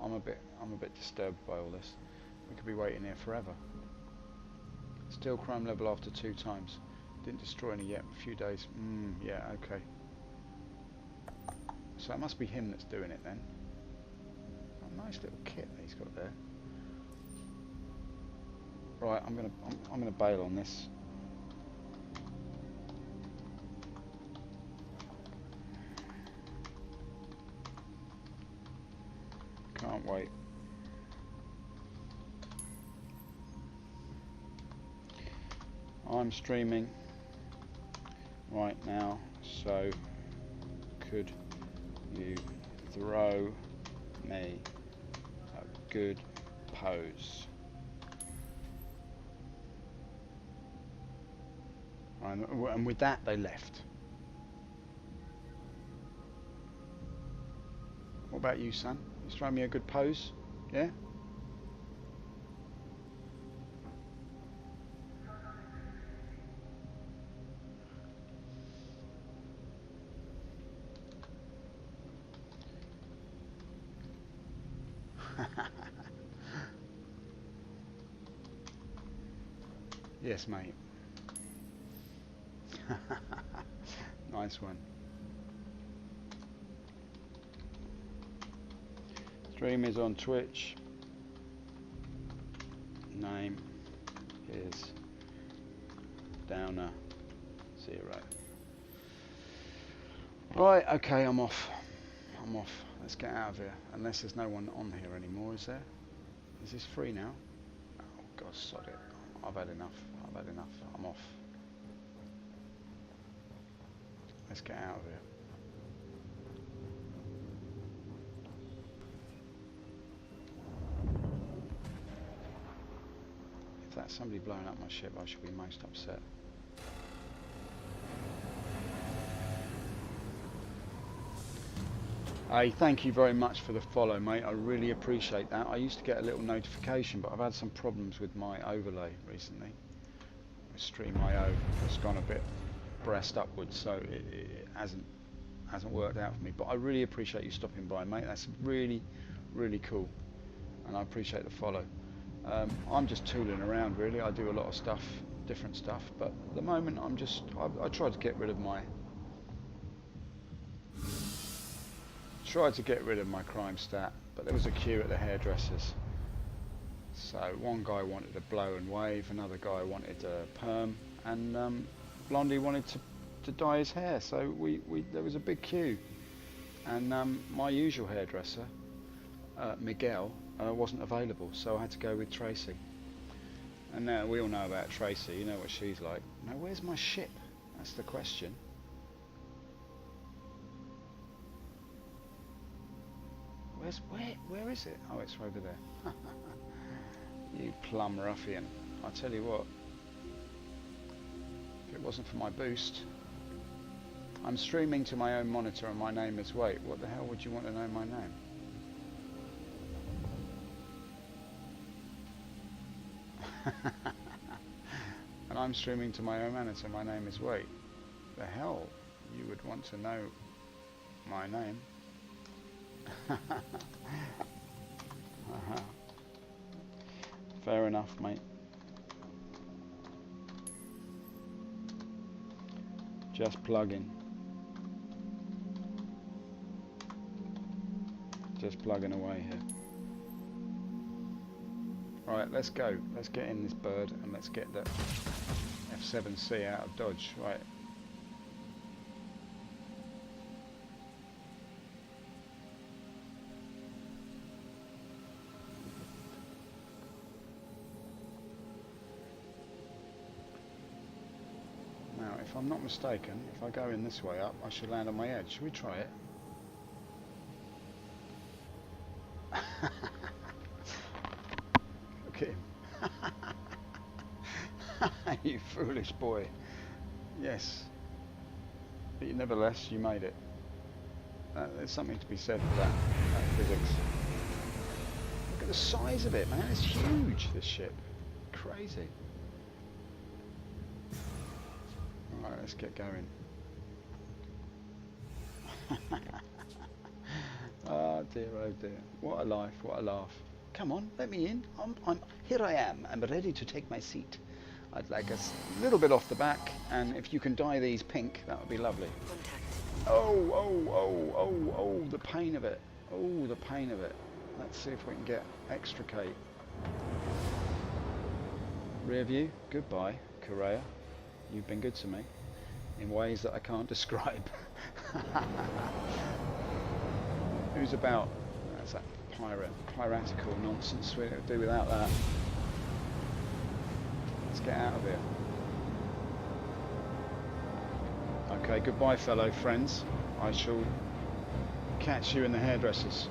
Speaker 1: I'm a bit disturbed by all this. We could be waiting here forever. Still crime level after 2 times. Didn't destroy any yet. A few days. Yeah, okay. So it must be him that's doing it then. A nice little kit that he's got there. Right, I'm gonna bail on this. Can't wait. I'm streaming right now, so could you throw me a good pose? And with that, they left. What about you, son? You throw me a good pose? Yeah? Yes, mate. Nice one. Stream is on Twitch. Name is Downer 0. Right, okay, I'm off. Let's get out of here. Unless there's no one on here anymore, is there? Is this free now? Oh God, sod it. I've had enough. I'm off. Let's get out of here. If that's somebody blowing up my ship, I should be most upset. Hey, thank you very much for the follow, mate. I really appreciate that. I used to get a little notification, but I've had some problems with my overlay recently. Stream IO has gone a bit breast upwards, so it hasn't worked out for me. But I really appreciate you stopping by, mate. That's really, really cool, and I appreciate the follow. I'm just tooling around, really. I do a lot of stuff, different stuff, but at the moment I tried to get rid of my crime stat, but there was a queue at the hairdressers. So one guy wanted a blow and wave, another guy wanted a perm, and Blondie wanted to dye his hair. So there was a big queue, and my usual hairdresser, Miguel, wasn't available, so I had to go with Tracy. And now we all know about Tracy. You know what she's like. Now, where's my ship? That's the question. Where is it? Oh, it's over there. You plum ruffian. I tell you what, if it wasn't for my boost. I'm streaming to my own monitor and my name is Wait. What the hell would you want to know my name? And I'm streaming to my own monitor, my name is Wait. The hell you would want to know my name? Fair enough, mate. Just plugging. Just plugging away here. Right, let's go. Let's get in this bird and let's get the F7C out of Dodge. Right. Now, if I'm not mistaken, if I go in this way up, I should land on my edge. Should we try it? Look at him. You foolish boy. Yes. But nevertheless, you made it. There's something to be said for that physics. Look at the size of it, man. It's huge, this ship. Crazy. Alright, let's get going. Oh dear, oh dear. What a life, what a laugh. Come on, let me in. Here I am. I'm ready to take my seat. I'd like a little bit off the back, and if you can dye these pink, that would be lovely.
Speaker 4: Contact.
Speaker 1: Oh, the pain of it. Oh, the pain of it. Let's see if we can extricate. Rear view, goodbye, Kareah. You've been good to me in ways that I can't describe. Who's about? That's that piratical nonsense. We'll do without that. Let's get out of here. Okay, goodbye, fellow friends. I shall catch you in the hairdressers.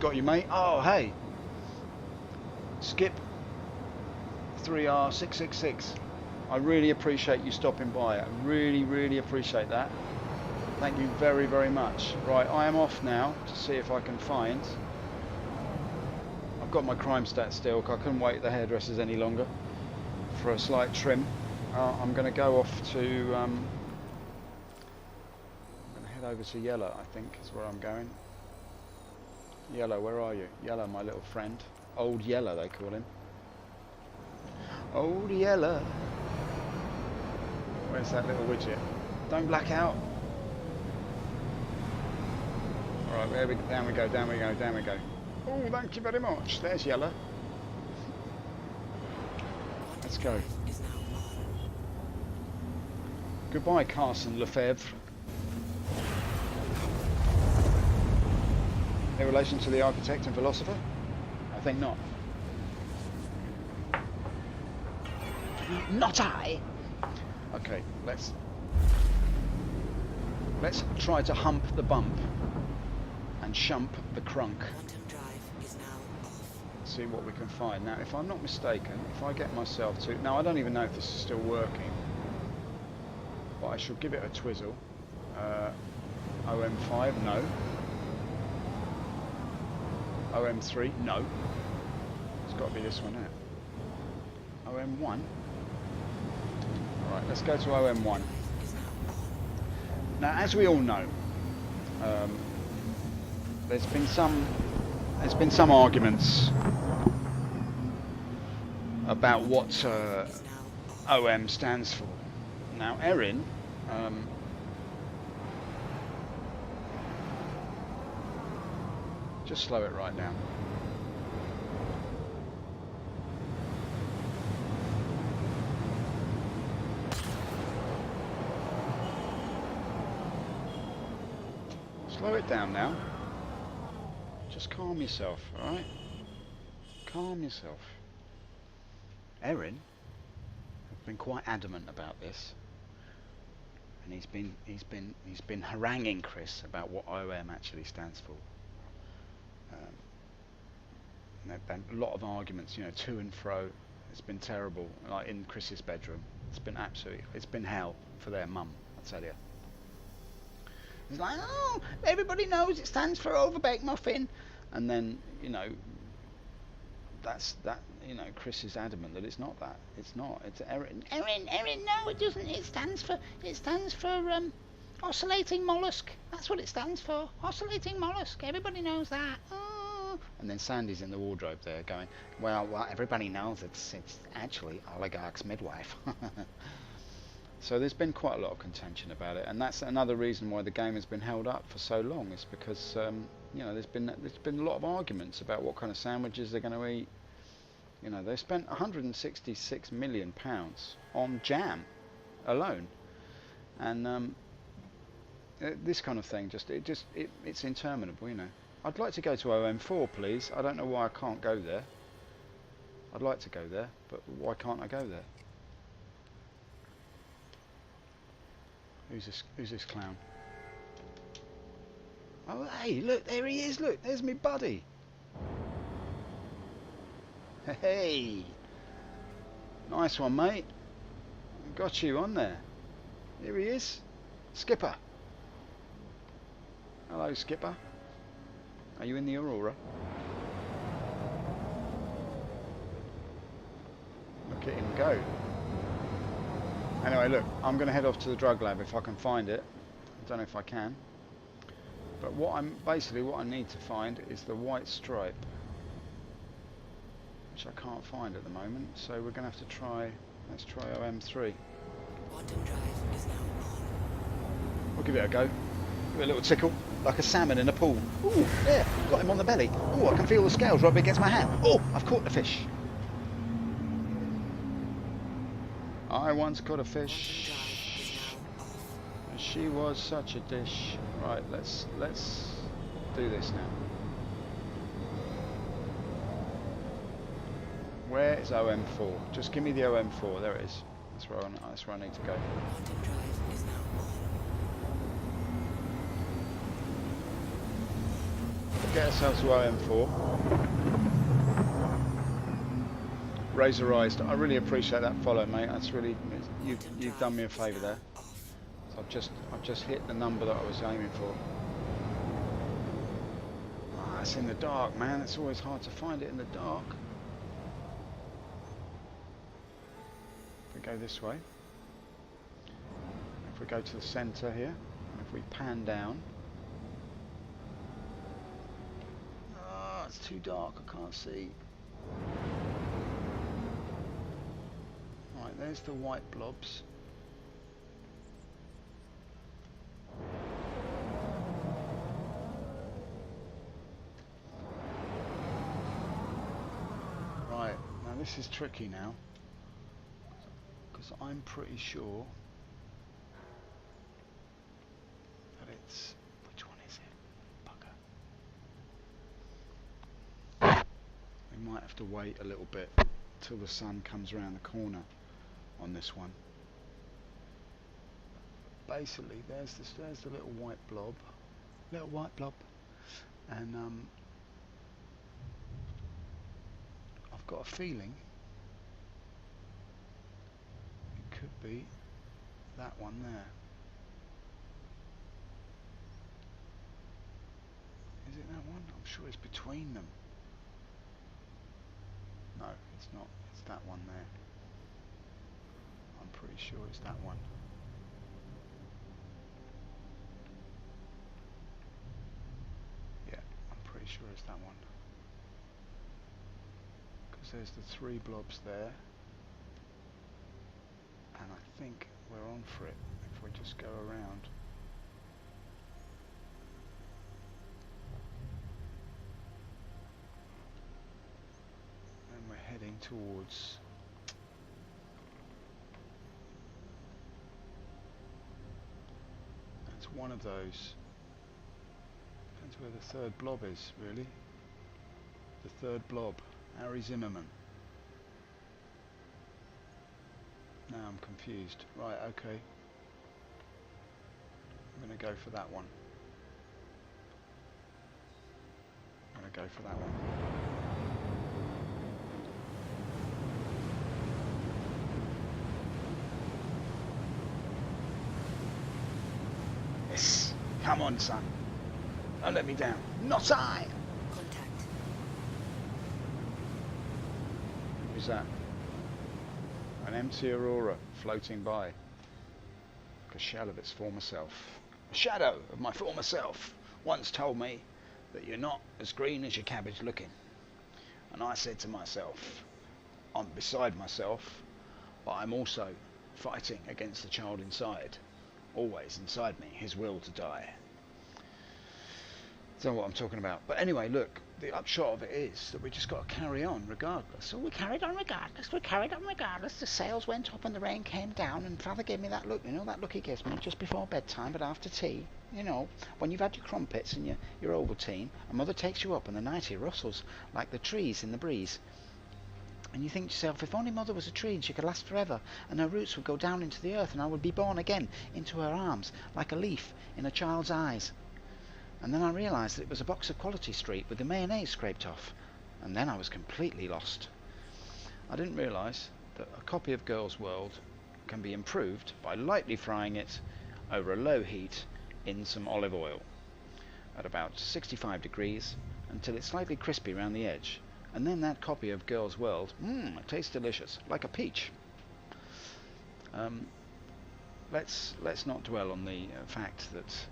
Speaker 1: Got you, mate. Oh, hey. Skip 3R666. I really appreciate you stopping by. I really, really appreciate that. Thank you very, very much. Right, I am off now to see if I can find... I've got my crime stat still, I couldn't wait at the hairdressers any longer for a slight trim. I'm going to go off to... I'm going to head over to Yellow, I think, is where I'm going. Yellow, where are you? Yellow, my little friend. Old Yellow, they call him. Old Yellow. Where's that little widget? Don't black out. Alright, down we go, down we go, down we go. Oh, thank you very much. There's Yellow. Let's go.
Speaker 4: Is now on.
Speaker 1: Goodbye, Carson Lefebvre. In relation to the architect and philosopher? I think not. Not I! Okay, let's try to hump the bump and shump the crunk.
Speaker 4: Quantum drive is now off.
Speaker 1: See what we can find. Now, if I'm not mistaken, if I get myself to... Now, I don't even know if this is still working, but I shall give it a twizzle. OM5, no. OM3, no. It's got to be this one here. OM1. Right, let's go to OM1. Now, as we all know, there's been some arguments about what OM stands for. Now, Erin, just slow it right down. Slow it down now. Just calm yourself, alright? Calm yourself. Erin has been quite adamant about this. And he's been haranguing Chris about what OM actually stands for. There've been a lot of arguments, you know, to and fro. It's been terrible, like in Chris's bedroom. It's been hell for their mum, I tell you. It's like, oh, everybody knows it stands for overbaked muffin, and then, you know, you know, Chris is adamant that it's not that. It's not. It's Erin. Erin, no, it doesn't. It stands for oscillating mollusk. That's what it stands for. Oscillating mollusk. Everybody knows that. Oh. And then Sandy's in the wardrobe there, going, well, everybody knows it's actually oligarch's midwife. So there's been quite a lot of contention about it, and that's another reason why the game has been held up for so long. Is because you know, there's been a lot of arguments about what kind of sandwiches they're going to eat. You know, they spent 166 million pounds on jam alone, and this kind of thing it's interminable. You know, I'd like to go to OM4, please. I don't know why I can't go there. I'd like to go there, but why can't I go there? Who's this clown? Oh, hey, look, there he is. Look, there's me buddy. Hey, nice one, mate. Got you on there. Here he is, Skipper. Hello, Skipper. Are you in the Aurora? Look at him go. Anyway, look, I'm going to head off to the drug lab if I can find it. I don't know if I can. But what I need to find is the white stripe, which I can't find at the moment. So we're going to have to try. Let's try OM3.
Speaker 4: Quantum drive is now on.
Speaker 1: We'll give it a go. Give it a little tickle, like a salmon in a pool. Ooh, there, got him on the belly. Ooh, I can feel the scales rubbing against my hand. Oh, I've caught the fish. I once caught a fish. She was such a dish. Right, let's do this now. Where is OM4? Just give me the OM4. There it is. That's where I need to go.
Speaker 4: Quantum drive is now on.
Speaker 1: Get ourselves to OM4. Razorized. I really appreciate that follow, mate. That's really you've done me a favour there. So I've just hit the number that I was aiming for. Ah, it's in the dark, man. It's always hard to find it in the dark. If we go this way, if we go to the centre here, and if we pan down. Ah, it's too dark. I can't see. Right, there's the white blobs. Right, now this is tricky now, because I'm pretty sure that it's... Which one is it? Bugger. We might have to wait a little bit till the sun comes around the corner on this one. Basically, there's the little white blob, and I've got a feeling it could be that one there. Is it that one? I'm sure it's between them. No, it's not. It's that one there. I'm pretty sure it's that one. Yeah, I'm pretty sure it's that one. Because there's the 3 blobs there. And I think we're on for it if we just go around. And we're heading towards... That's one of those. Depends where the 3rd blob is, really. The 3rd blob, Harry Zimmerman. Now I'm confused. Right, okay. I'm going to go for that one. I'm going to go for that one. Yes! Come on, son. Don't let me down. Not I!
Speaker 4: Contact.
Speaker 1: Who's that? An empty aurora floating by, like a shell of its former self. A shadow of my former self once told me that you're not as green as your cabbage looking. And I said to myself, I'm beside myself, but I'm also fighting against the child inside, always inside me, his will to die. Don't know what I'm talking about. But anyway, look, the upshot of it is that we just got to carry on regardless. So we carried on regardless, The sails went up and the rain came down, and Father gave me that look, you know, that look he gives me just before bedtime, but after tea, you know, when you've had your crumpets and your Ovaltine, and Mother takes you up and the nightie rustles like the trees in the breeze. And you think to yourself, if only Mother was a tree and she could last forever, and her roots would go down into the earth and I would be born again into her arms, like a leaf in a child's eyes. And then I realised that it was a box of Quality Street with the mayonnaise scraped off, and then I was completely lost. I didn't realise that a copy of Girl's World can be improved by lightly frying it over a low heat in some olive oil at about 65 degrees until it's slightly crispy around the edge, and then that copy of Girl's World, it tastes delicious, like a peach. Let's not dwell on the fact that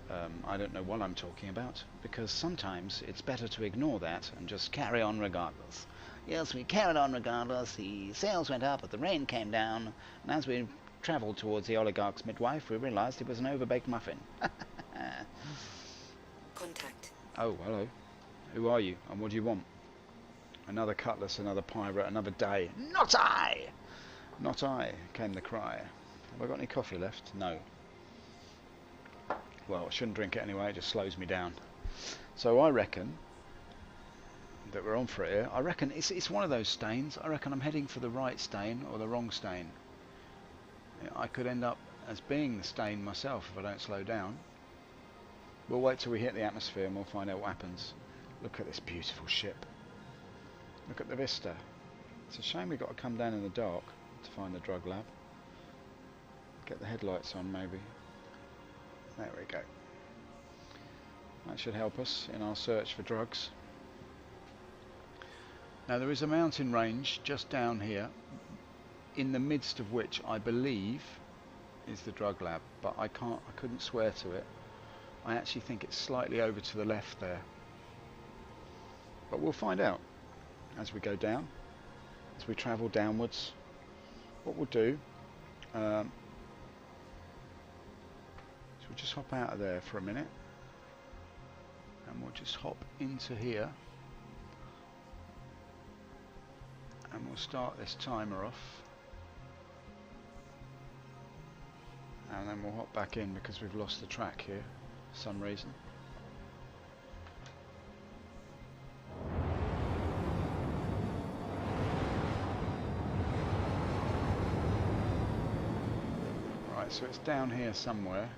Speaker 1: I don't know what I'm talking about, because sometimes it's better to ignore that and just carry on regardless. Yes, we carried on regardless, the sails went up but the rain came down, and as we travelled towards the oligarch's midwife we realised it was an overbaked muffin.
Speaker 4: Contact.
Speaker 1: Oh, hello. Who are you and what do you want? Another cutlass, another pirate, another day. Not I! Not I, came the cry. Have I got any coffee left? No. Well, I shouldn't drink it anyway, it just slows me down. So I reckon that we're on for it here. I reckon it's one of those stains. I reckon I'm heading for the right stain or the wrong stain. I could end up as being the stain myself if I don't slow down. We'll wait till we hit the atmosphere and we'll find out what happens. Look at this beautiful ship. Look at the vista. It's a shame we've got to come down in the dark to find the drug lab. Get the headlights on maybe. There we go. That should help us in our search for drugs. Now there is a mountain range just down here, in the midst of which I believe is the drug lab, but I couldn't swear to it. I actually think it's slightly over to the left there. But we'll find out as we go down, as we travel downwards. What we'll do, so we'll just hop out of there for a minute and we'll just hop into here and we'll start this timer off and then we'll hop back in because we've lost the track here for some reason. Right, so it's down here somewhere.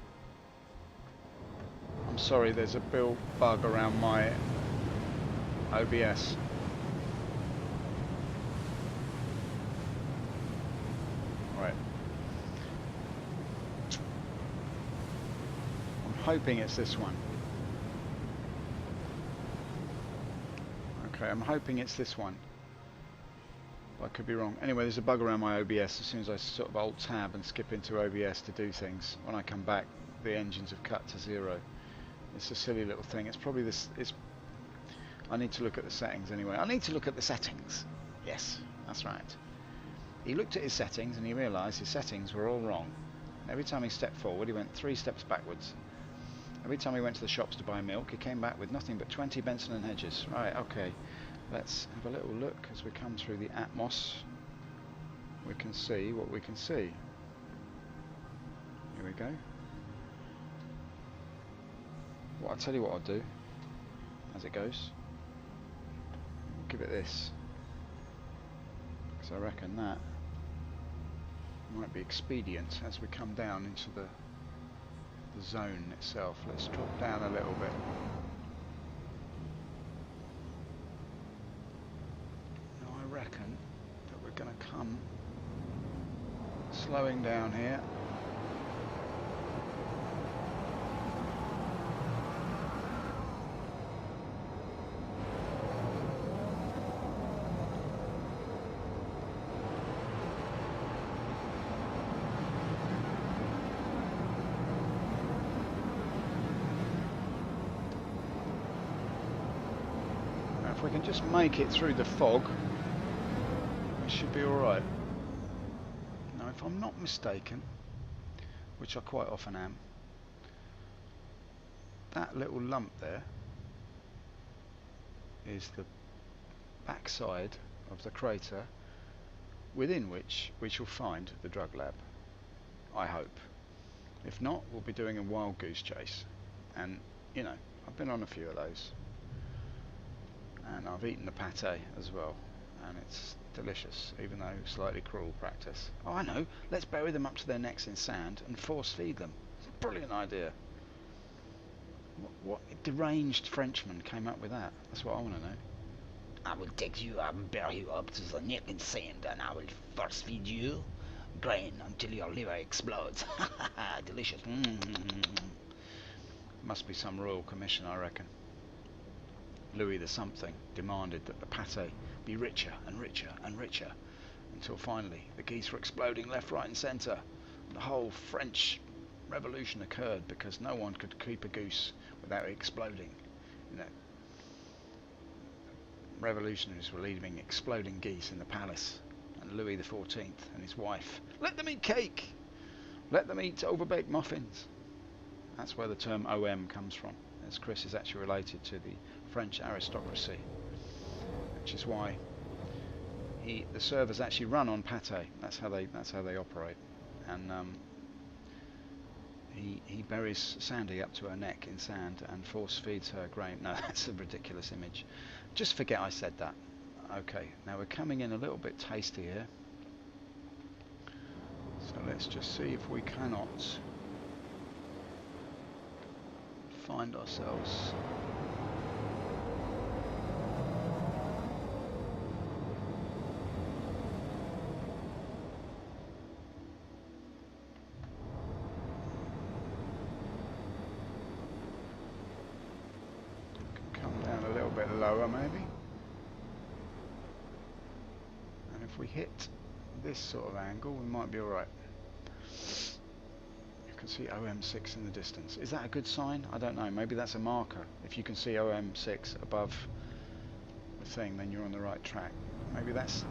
Speaker 1: I'm sorry, there's a bug around my OBS. Right. I'm hoping it's this one. Okay, I'm hoping it's this one. I could be wrong. Anyway, there's a bug around my OBS. As soon as I sort of alt tab and skip into OBS to do things, when I come back the engines have cut to 0. It's a silly little thing. It's probably this. I need to look at the settings anyway. I need to look at the settings. Yes, that's right. He looked at his settings and he realised his settings were all wrong. Every time he stepped forward, he went 3 steps backwards. Every time he went to the shops to buy milk, he came back with nothing but 20 Benson and Hedges. Right, okay. Let's have a little look as we come through the Atmos. We can see what we can see. Here we go. Well, I'll tell you what I'll do as it goes. We'll give it this, because I reckon that might be expedient as we come down into the zone itself. Let's drop down a little bit. Now I reckon that we're going to come slowing down here. If we can just make it through the fog, we should be alright. Now, if I'm not mistaken, which I quite often am, that little lump there is the backside of the crater within which we shall find the drug lab. I hope. If not, we'll be doing a wild goose chase. And, you know, I've been on a few of those. And I've eaten the pate as well, and it's delicious, even though slightly cruel practice. Oh, I know, let's bury them up to their necks in sand and force feed them. It's a brilliant idea. What deranged Frenchman came up with that? That's what I want to know.
Speaker 5: I will take you and bury you up to the neck in sand, and I will force feed you grain until your liver explodes. Delicious.
Speaker 1: Must be some royal commission, I reckon. Louis the something demanded that the pate be richer and richer and richer, until finally the geese were exploding left, right and centre. The whole French Revolution occurred because no one could keep a goose without it exploding. You know, revolutionaries were leaving exploding geese in the palace, and Louis the 14th and his wife, let them eat cake, let them eat overbaked muffins. That's where the term OM comes from, as Chris is actually related to the French aristocracy, which is why the servers actually run on pate. That's how they operate. And he buries Sandy up to her neck in sand and force feeds her grain. No, that's a ridiculous image. Just forget I said that. Okay, now we're coming in a little bit tasty here. So let's just see if we cannot find ourselves lower maybe, and if we hit this sort of angle we might be alright. You can see OM6 in the distance. Is that a good sign? I don't know, maybe that's a marker. If you can see OM6 above the thing, then you're on the right track. Maybe that's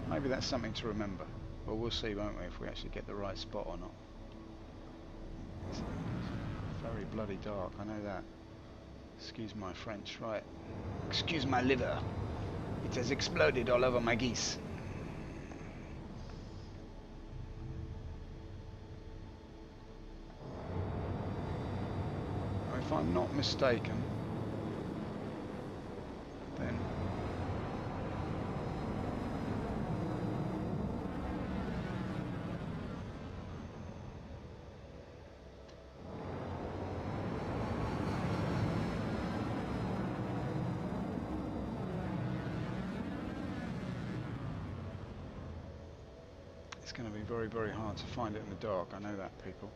Speaker 1: something to remember. Well, we'll see, won't we, if we actually get the right spot or not. It's very bloody dark, I know that. Excuse my French, right.
Speaker 5: Excuse my liver. It has exploded all over my geese.
Speaker 1: If I'm not mistaken, then it's going to be very, very hard to find it in the dark. I know that, people.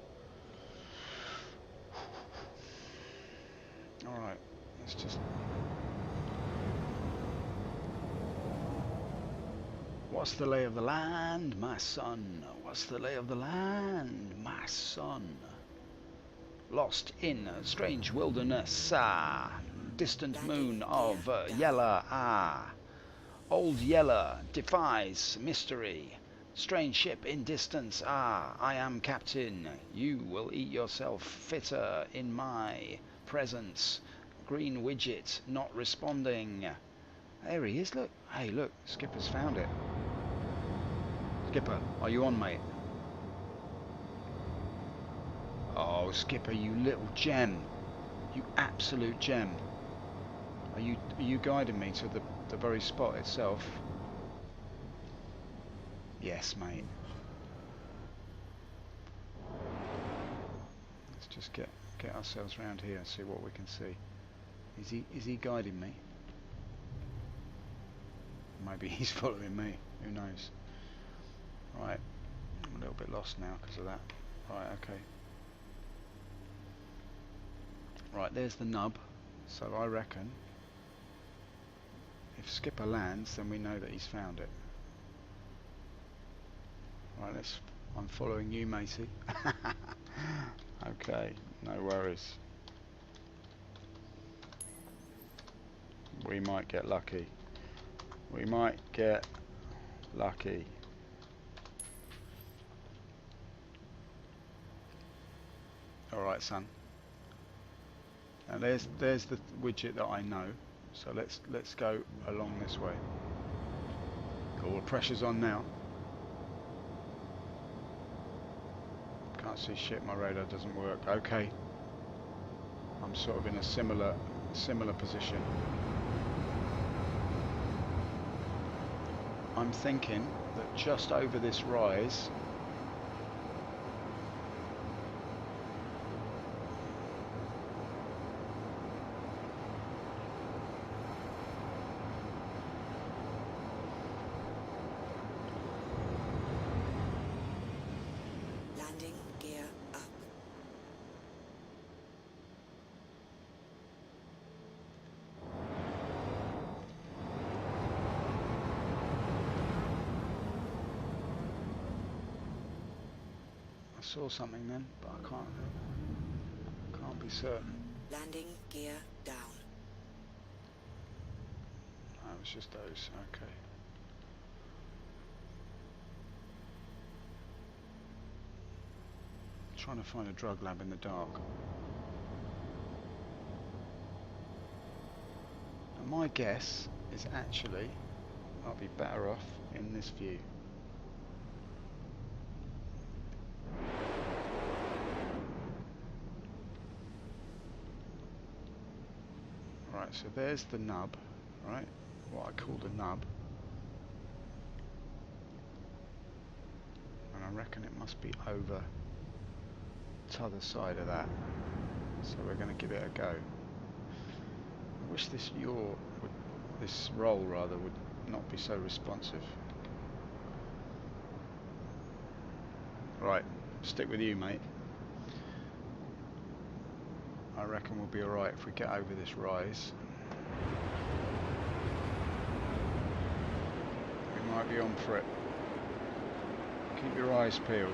Speaker 1: Alright, let's just... What What's the lay of the land, my son? What's the lay of the land, my son? Lost in a strange wilderness, distant moon of Yella, Old Yeller defies mystery. Strange ship in distance, I am captain. You will eat yourself fitter in my presence. Green widget not responding. There he is, look. Hey, look, Skipper's found it. Skipper, are you on, mate? Oh, Skipper, you little gem. You absolute gem. Are you guiding me to the very spot itself? Yes, mate. Let's just get ourselves round here and see what we can see. Is he guiding me? Maybe he's following me. Who knows? Right. I'm a little bit lost now because of that. Right, okay. Right, there's the nub. So I reckon if Skipper lands, then we know that he's found it. Right, I'm following you, matey. Okay, no worries. We might get lucky. We might get lucky. Alright, son. Now there's the widget that I know. So let's go along this way. All the pressure's on now. Can't see shit, my radar doesn't work. Okay. I'm sort of in a similar position. I'm thinking that just over this rise
Speaker 4: Landing gear up.
Speaker 1: I saw something then, but I can't be certain.
Speaker 4: Landing gear down.
Speaker 1: No, it was just those. Okay. Trying to find a drug lab in the dark. And my guess is actually I'll be better off in this view. Right, so there's the nub, right? What I call the nub. And I reckon it must be over to the side of that. So we're going to give it a go. I wish this roll rather would not be so responsive. Right, stick with you, mate. I reckon we'll be alright if we get over this rise. We might be on for it. Keep your eyes peeled.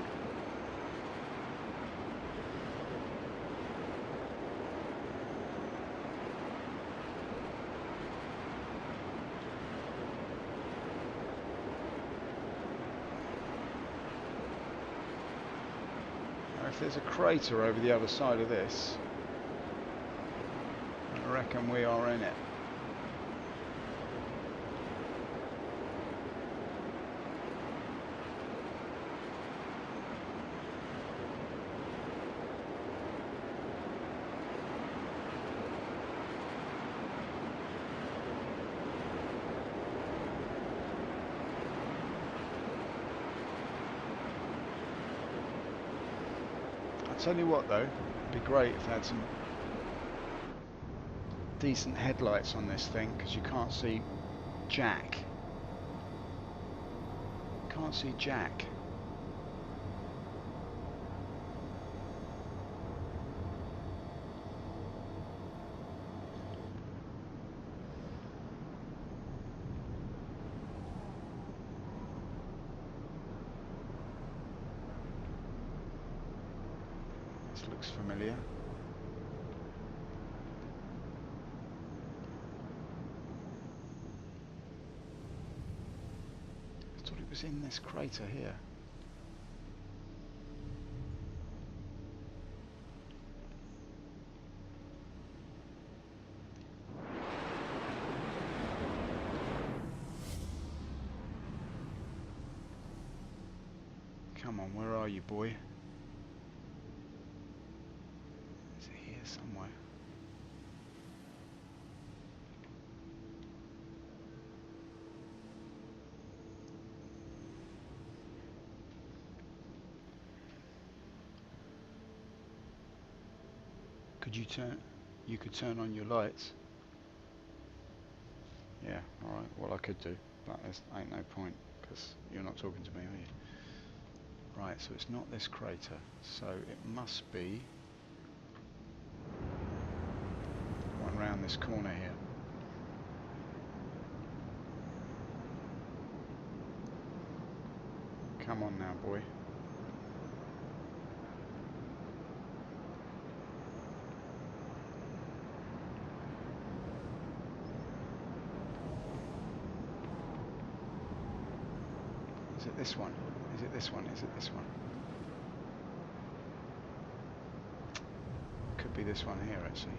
Speaker 1: Now, if there's a crater over the other side of this, I reckon we are in it. I'll tell you what though, it'd be great if they had some decent headlights on this thing, because you can't see jack. Can't see jack. looks familiar. I thought it was in this crater here. Come on, where are you, boy? Is it here somewhere? Could you turn? You could turn on your lights. Yeah, alright, well I could do, but there's ain't no point, because you're not talking to me, are you? Right, so it's not this crater, so it must be one round this corner here. Come on now, boy. Is it this one? Is it this one? Is it this one? Could be this one here, actually.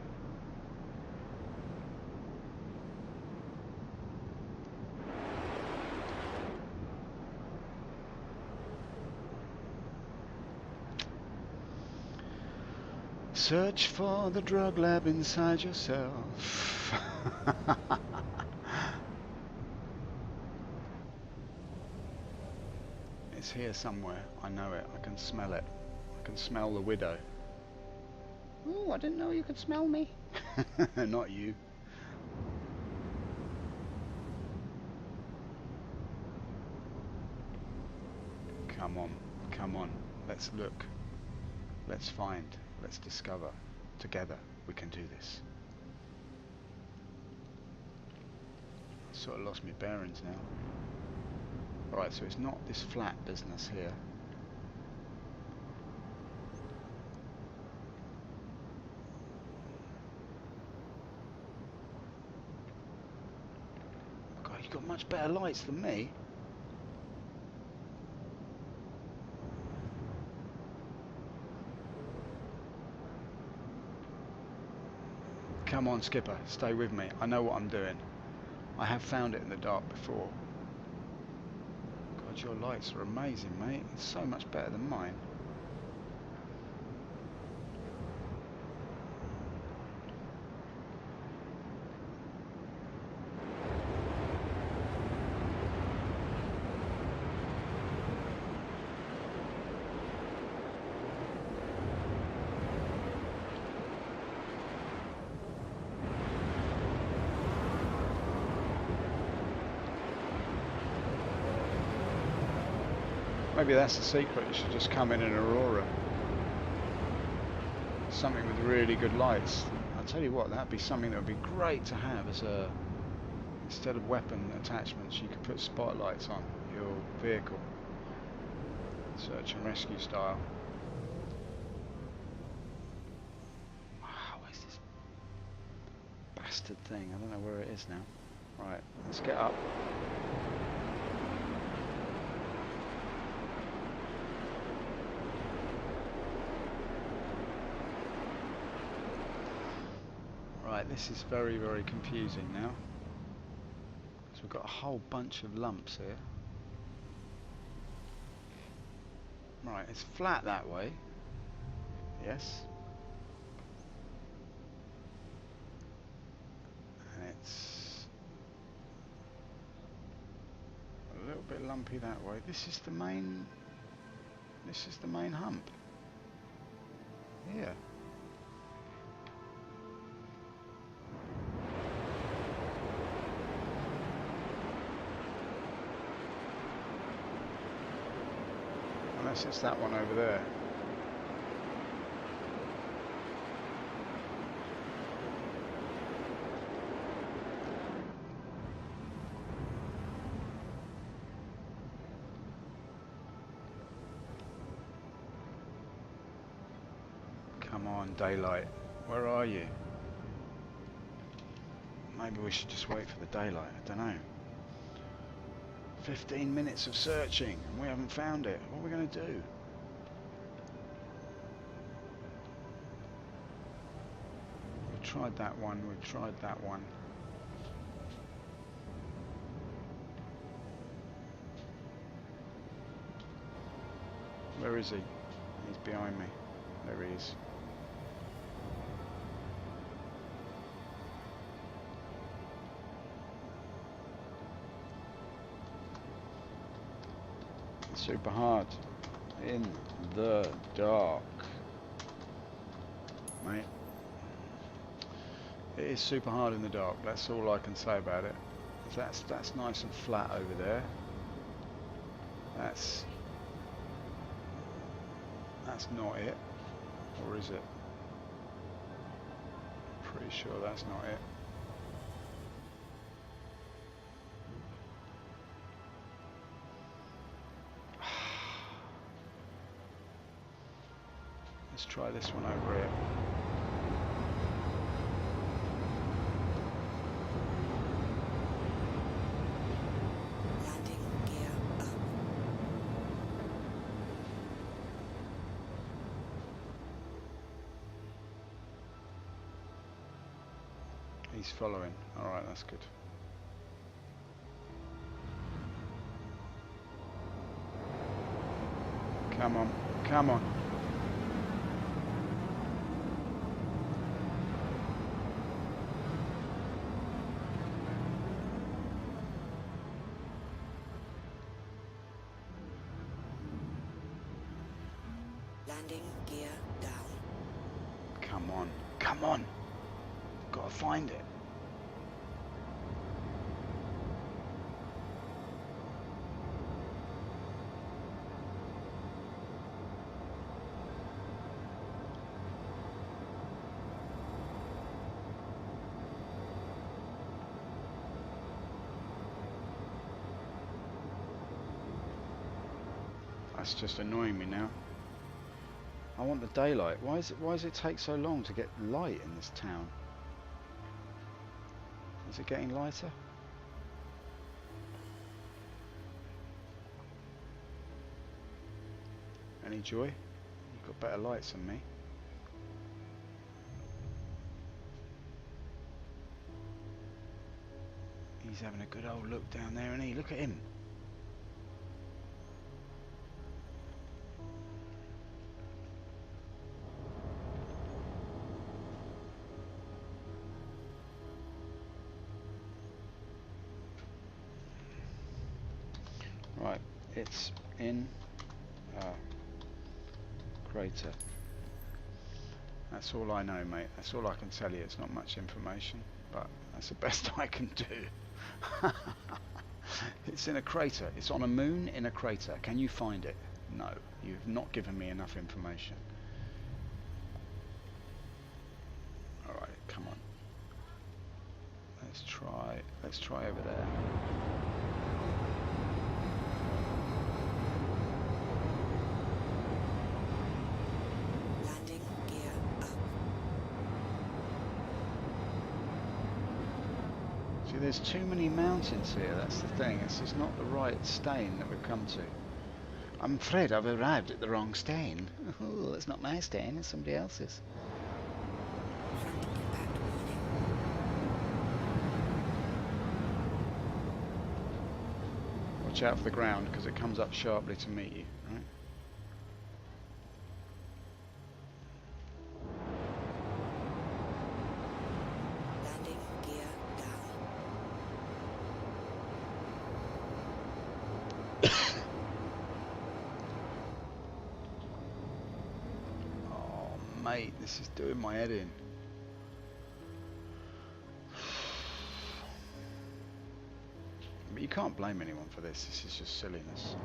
Speaker 1: Search for the drug lab inside yourself. It's here somewhere. I know it. I can smell it. I can smell the widow. Oh, I didn't know you could smell me. Not you. Come on. Come on. Let's look. Let's find. Let's discover. Together we can do this. I sort of lost my bearings now. Right, so it's not this flat business here. God, you've got much better lights than me. Come on, Skipper, stay with me. I know what I'm doing. I have found it in the dark before. God, your lights are amazing, mate. It's so much better than mine. Maybe that's the secret. You should just come in an Aurora. Something with really good lights. I'll tell you what, that'd be something that would be great to have as a... Instead of weapon attachments, you could put spotlights on your vehicle. Search and rescue style. Wow, where's this bastard thing? I don't know where it is now. Right, let's get up. Right, this is very, very confusing now. So we've got a whole bunch of lumps here. Right, it's flat that way. Yes. And it's a little bit lumpy that way. This is the main hump. Yeah. Unless it's that one over there. Come on, daylight. Where are you? Maybe we should just wait for the daylight. I don't know. 15 minutes of searching and we haven't found it. What are we going to do? We've tried that one. We've tried that one. Where is he? He's behind me. There he is. Super hard in the dark, mate. It is super hard in the dark. That's all I can say about it. That's nice and flat over there. That's not it, or is it? Pretty sure that's not it. Let's try this one over here.
Speaker 4: Landing gear up.
Speaker 1: He's following. Alright, that's good. Come on, come on.
Speaker 4: Landing gear down.
Speaker 1: Come on, come on. Gotta find it. That's just annoying me now. I want the daylight. Why does it take so long to get light in this town? Is it getting lighter? Any joy? You've got better lights than me. He's having a good old look down there, isn't he? Look at him. Right, it's in crater. That's all I know, mate. That's all I can tell you. It's not much information, but that's the best I can do. It's in a crater. It's on a moon in a crater. Can you find it? No, you've not given me enough information. Alright, come on. Let's try over there.
Speaker 4: Landing gear up.
Speaker 1: See, there's too many mountains here, that's the thing. This is not the right stain that we've come to. I'm afraid I've arrived at the wrong stain. Oh, it's not my stain, it's somebody else's.
Speaker 4: Front impact warning.
Speaker 1: Watch out for the ground, because it comes up sharply to meet you, right?
Speaker 4: Landing gear down.
Speaker 1: Oh, mate, this is doing my head in. But you can't blame anyone for this. This is just silliness.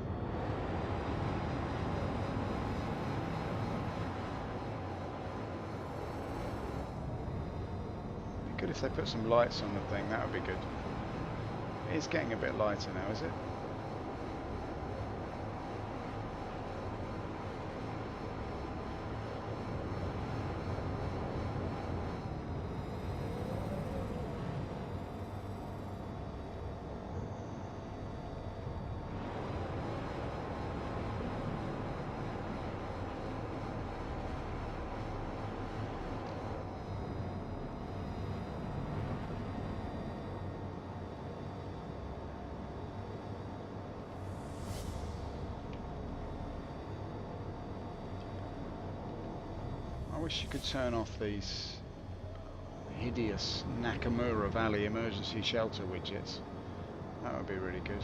Speaker 1: It'd be good if they put some lights on the thing. That would be good. It's getting a bit lighter now, is it? wish you could turn off these hideous Nakamura Valley emergency shelter widgets. That would be really good.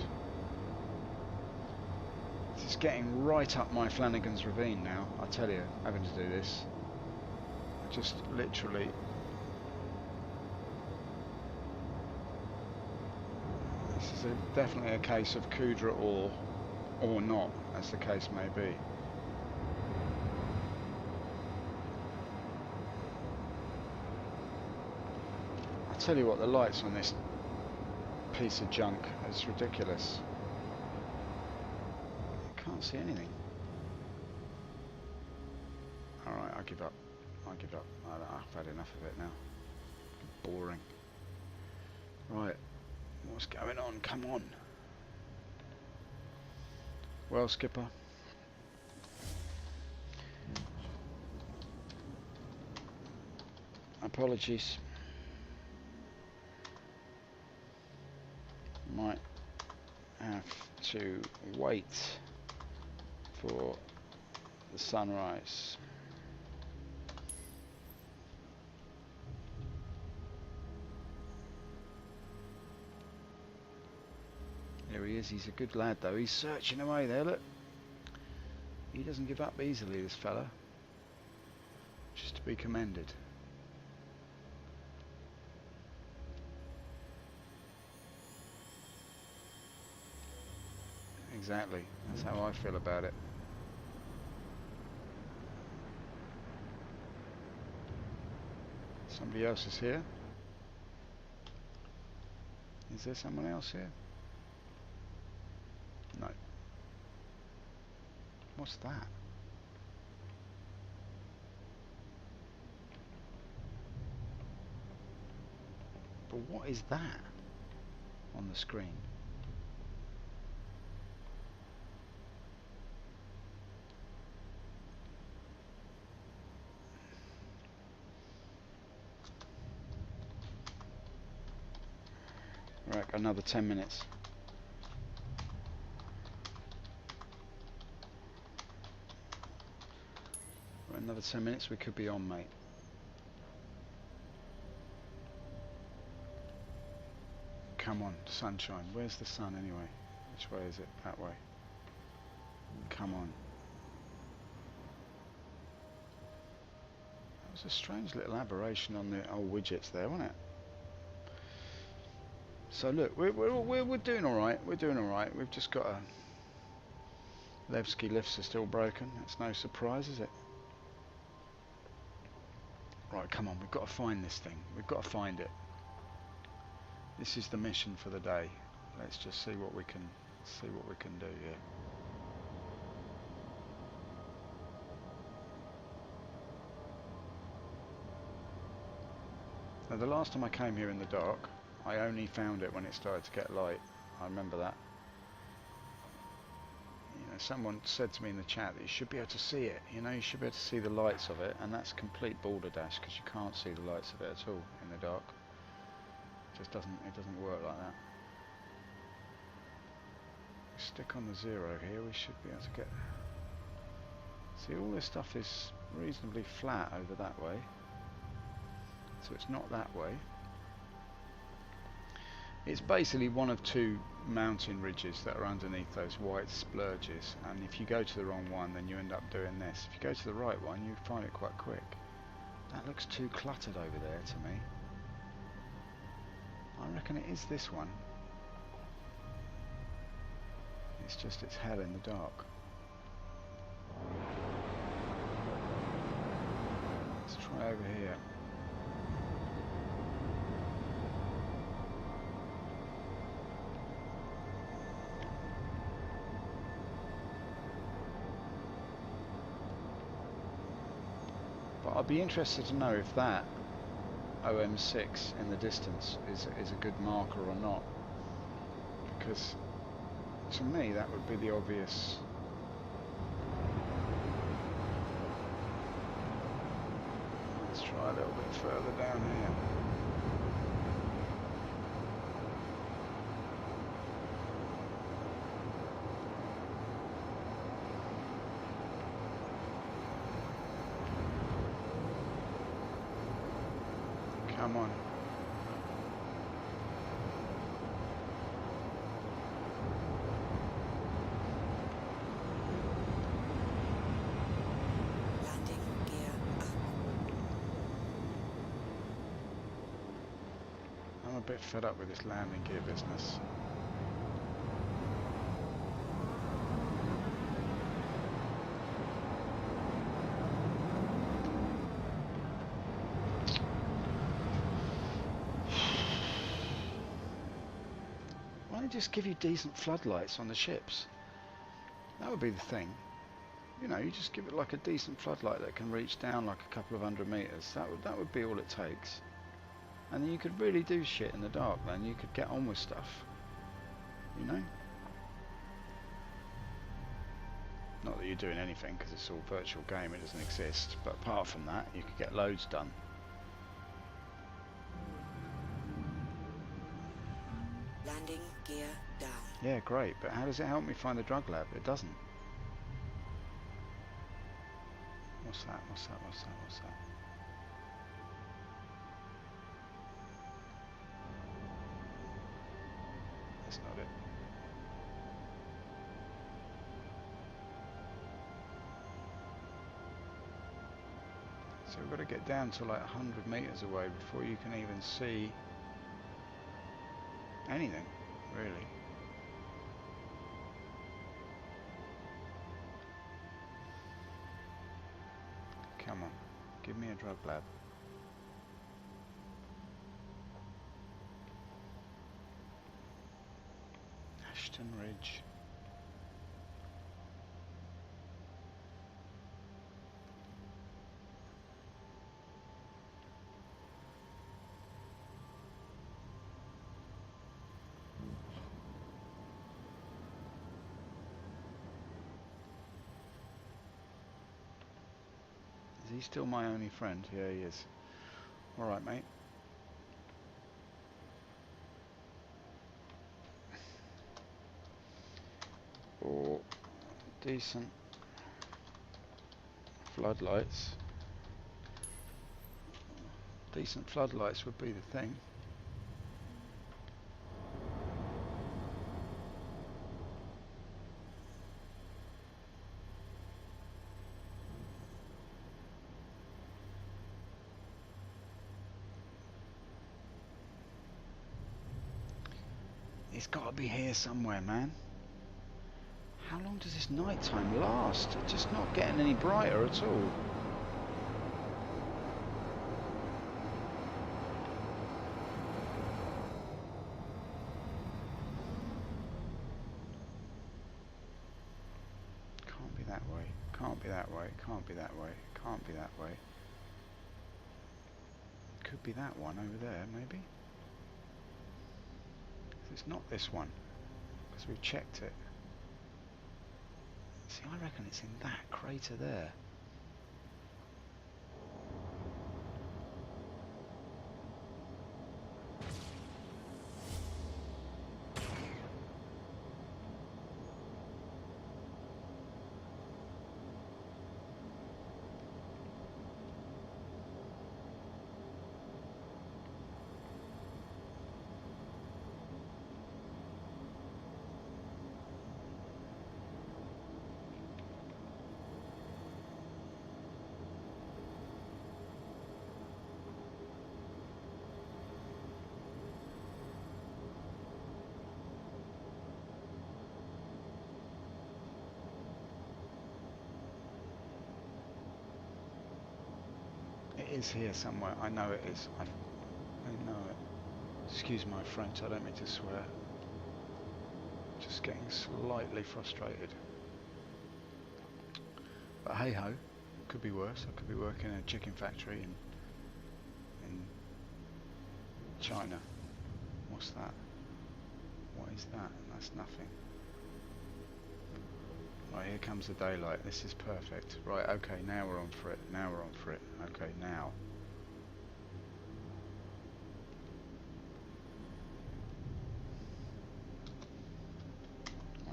Speaker 1: This is getting right up my Flanagan's Ravine now, I tell you, having to do this. Just literally. This is definitely a case of Kudra or not, as the case may be. I tell you what, the lights on this piece of junk is ridiculous. I can't see anything. Alright, I give up. I give up. I've had enough of it now. Boring. Right, what's going on? Come on. Well, Skipper. Apologies. Might have to wait for the sunrise. There he is. He's a good lad though. He's searching away there, look. He doesn't give up easily, this fella. Just to be commended. Exactly. That's how I feel about it. Somebody else is here. Is there someone else here? No. What's that? But what is that on the screen? Right, got another 10 minutes. Right, another 10 minutes, we could be on, mate. Come on, sunshine. Where's the sun anyway? Which way is it? That way. Come on. That was a strange little aberration on the old widgets there, wasn't it? So look, we're doing all right. We're doing all right. We've just got a Levski lifts are still broken. That's no surprise, is it? Right, come on. We've got to find this thing. We've got to find it. This is the mission for the day. Let's just see what we can do here. Now, the last time I came here in the dark, I only found it when it started to get light. I remember that. You know, someone said to me in the chat that you should be able to see it. You know, you should be able to see the lights of it, and that's complete balderdash because you can't see the lights of it at all in the dark. It doesn't work like that. Stick on the 0 here. We should be able to get. See, all this stuff is reasonably flat over that way, so it's not that way. It's basically one of two mountain ridges that are underneath those white splurges, and if you go to the wrong one then you end up doing this. If you go to the right one you find it quite quick. That looks too cluttered over there to me. I reckon it is this one. It's just it's hell in the dark. Let's try over here. But I'd be interested to know if that OM6 in the distance is a good marker or not, because to me that would be the obvious. Let's try a little bit further down here. Come on.
Speaker 4: Landing gear up.
Speaker 1: I'm a bit fed up with this landing gear business. Why don't they just give you decent floodlights on the ships? That would be the thing. You know, you just give it like a decent floodlight that can reach down like a couple of 100 meters. That would be all it takes. And then you could really do shit in the dark then. You could get on with stuff. You know? Not that you're doing anything because it's all virtual game, it doesn't exist. But apart from that, you could get loads done.
Speaker 4: Landing gear down.
Speaker 1: Yeah, great. But how does it help me find the drug lab? It doesn't. What's that? What's that? What's that? What's that? That's not it. So we've got to get down to like 100 meters away before you can even see anything, really. Come on, give me a drug lab. Ashton Ridge. Is he still my only friend? Yeah, he is. Alright, mate. Or decent floodlights. Decent floodlights would be the thing. It's got to be here somewhere, man. How long does this nighttime last? It's just not getting any brighter at all. Can't be that way. Can't be that way. Can't be that way. Can't be that way. Could be that one over there, maybe. It's not this one, because we've checked it. See, I reckon it's in that crater there. It is here somewhere. I know it is. I know it. Excuse my French, I don't mean to swear. Just getting slightly frustrated. But hey ho, could be worse. I could be working in a chicken factory in China. What's that? What is that? That's nothing. Right, here comes the daylight. This is perfect. Right, okay, now we're on for it. Now we're on for it. Okay, now.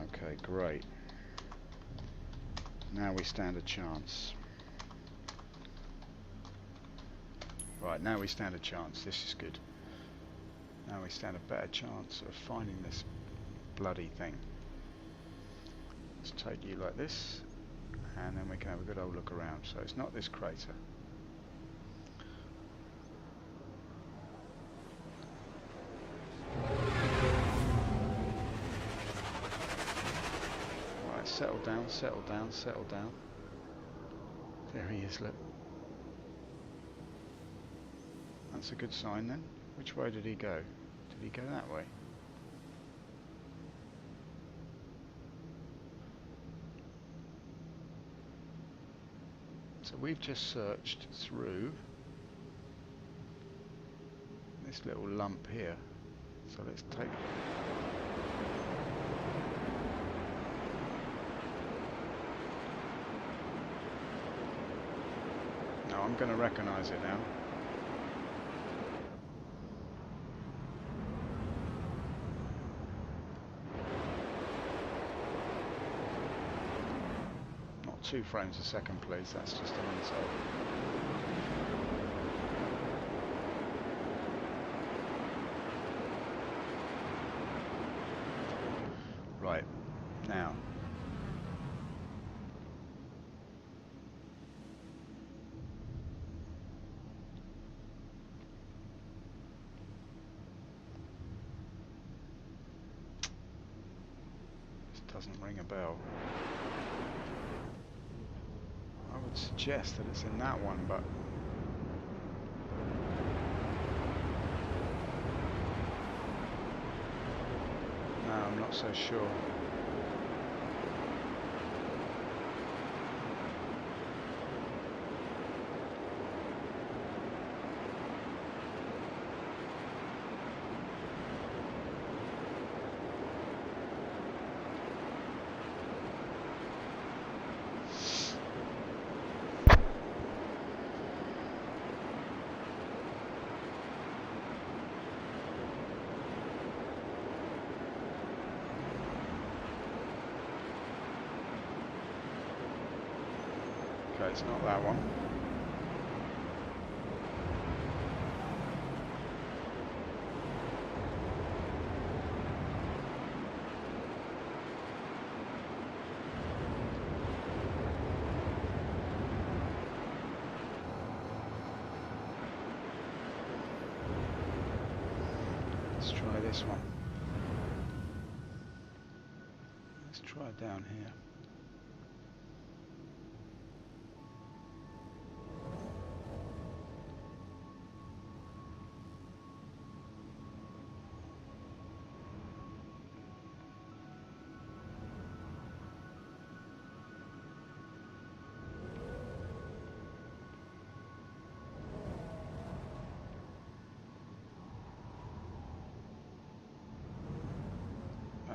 Speaker 1: Okay, great. Now we stand a chance. Right, now we stand a chance. This is good. Now we stand a better chance of finding this bloody thing. Let's take you like this, and then we can have a good old look around. So it's not this crater. Right, settle down, settle down, settle down. There he is, look. That's a good sign then. Which way did he go? Did he go that way? So we've just searched through this little lump here. So let's take... No, I'm going to recognise it now. Not 2 frames a second, please. That's just an insult. Right, now. This doesn't ring a bell. I would suggest that it's in that one, but... No, I'm not so sure. Okay, it's not that one. Let's try this one. Let's try down here.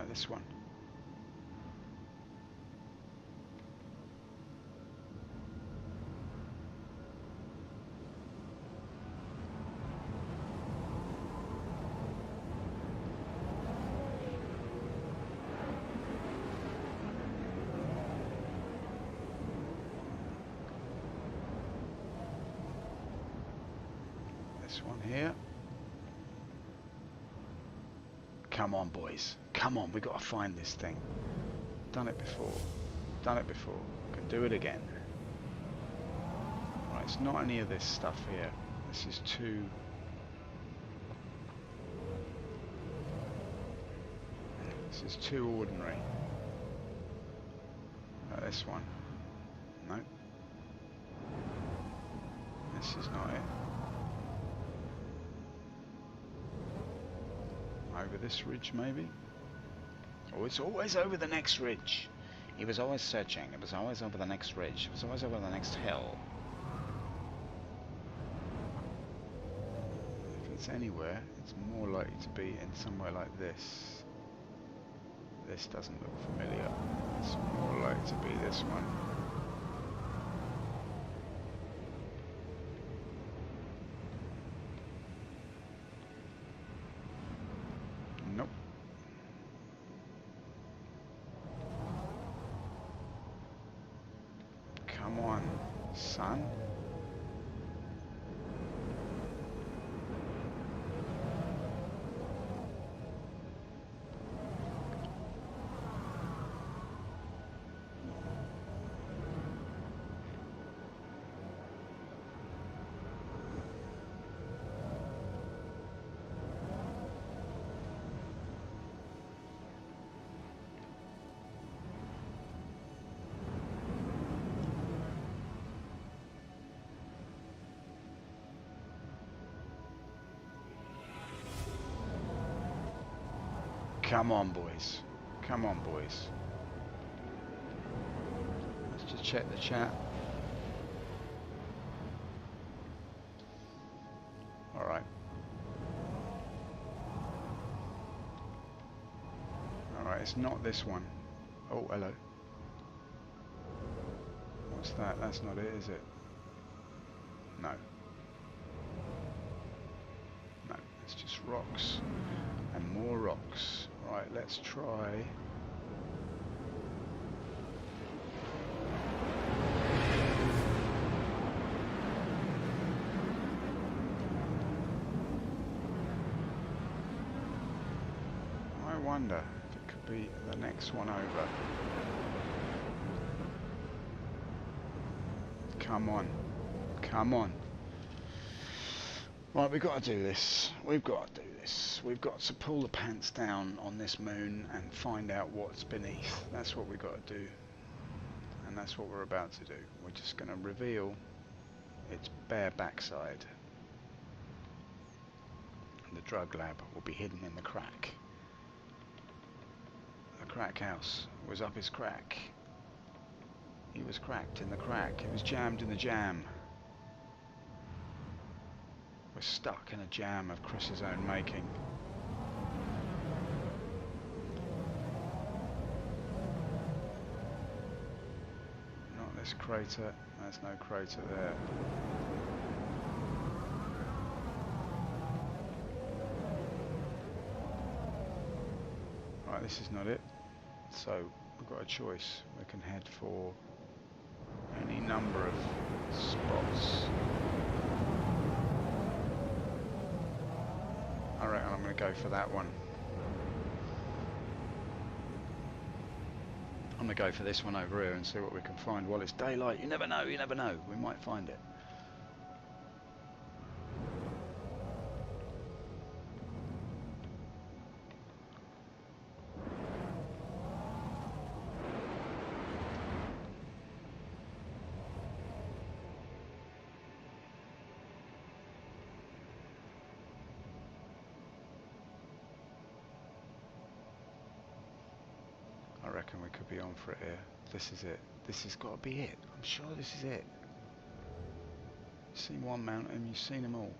Speaker 1: This one. This one here. Come on, boys. Come on, we've got to find this thing. Done it before. Done it before. Can do it again. Right, it's not any of this stuff here. This is too... This is too ordinary. This one. No. This is not it. Over this ridge, maybe? Oh, it's always over the next ridge. He was always searching. It was always over the next ridge. It was always over the next hill. If it's anywhere, it's more likely to be in somewhere like this. This doesn't look familiar. It's more likely to be this one. Nope. Come on, son. Come on, boys. Come on, boys. Let's just check the chat. Alright. Alright, it's not this one. Oh, hello. What's that? That's not it, is it? No. No, it's just rocks. And more rocks. Right, let's try. I wonder if it could be the next one over. Come on. Come on. Right, we've got to do this. We've got to do this. We've got to pull the pants down on this moon and find out what's beneath. That's what we've got to do. And that's what we're about to do. We're just going to reveal its bare backside. And the drug lab will be hidden in the crack. The crack house was up his crack. He was cracked in the crack. He was jammed in the jam. We're stuck in a jam of Chris's own making. Not this crater. There's no crater there. Right, this is not it. So we've got a choice. We can head for any number of spots. I reckon I'm going to go for that one. I'm going to go for this one over here and see what we can find while it's daylight. You never know, you never know. We might find it. I reckon we could be on for it here. This is it. This has got to be it. I'm sure this is it. You've seen one mountain, you've seen them all.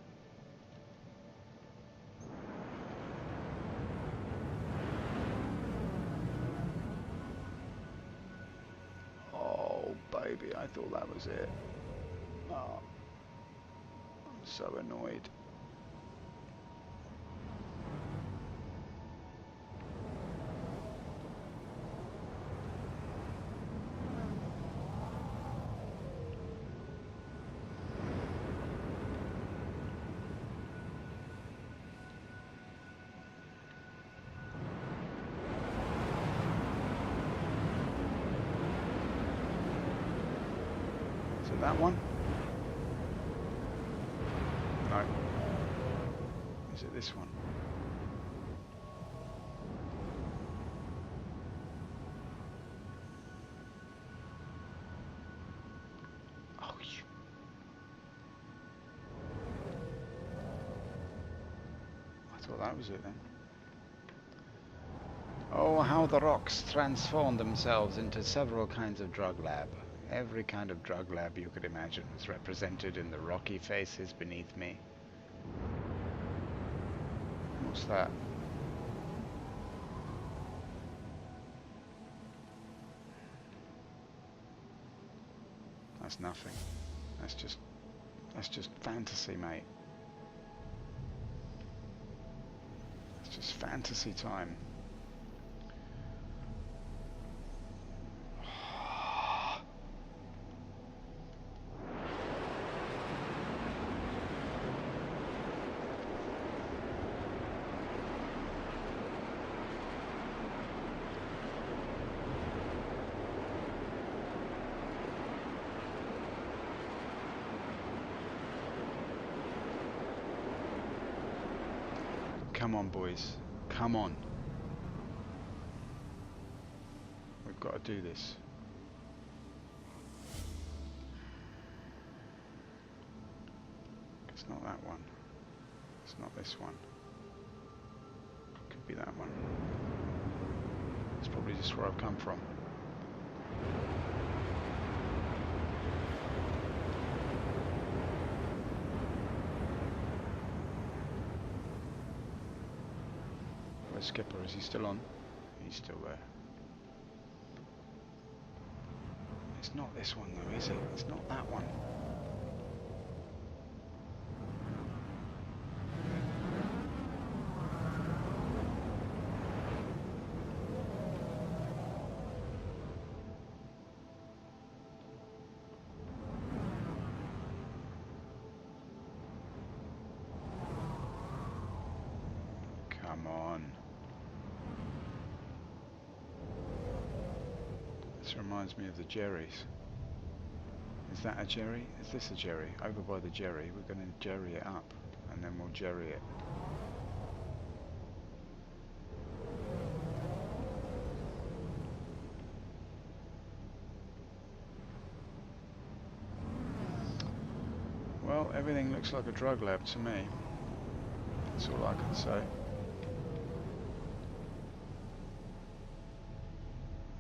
Speaker 1: Oh, baby, I thought that was it. Oh, I'm so annoyed. Is it that one? No. Is it this one? Oh, you. I thought that was it then. Oh, how the rocks transform themselves into several kinds of drug lab. Every kind of drug lab you could imagine was represented in the rocky faces beneath me. What's that? That's nothing. That's just fantasy, mate. It's just fantasy time. Come on, boys. Come on. We've got to do this. It's not that one. It's not this one. Could be that one. It's probably just where I've come from. Where's Skipper? Is he still on? He's still there. It's not this one though, is it? It's not that one. Come on. This reminds me of the Jerry's. Is that a Jerry? Is this a Jerry? Over by the Jerry, we're going to Jerry it up, and then we'll Jerry it. Well, everything looks like a drug lab to me. That's all I can say.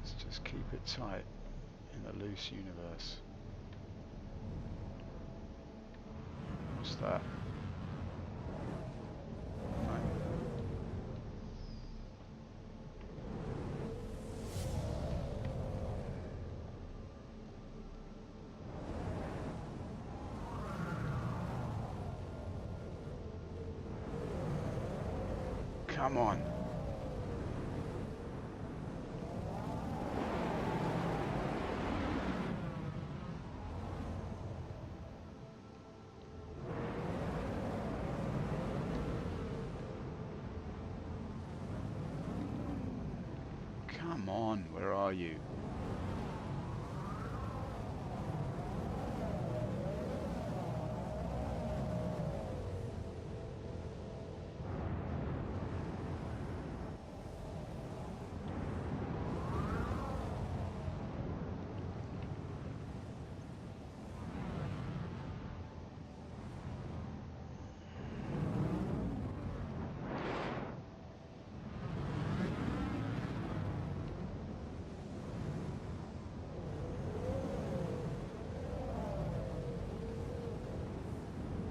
Speaker 1: Let's just keep it tight in a loose universe. What's that? No. Come on. Come on, where are you?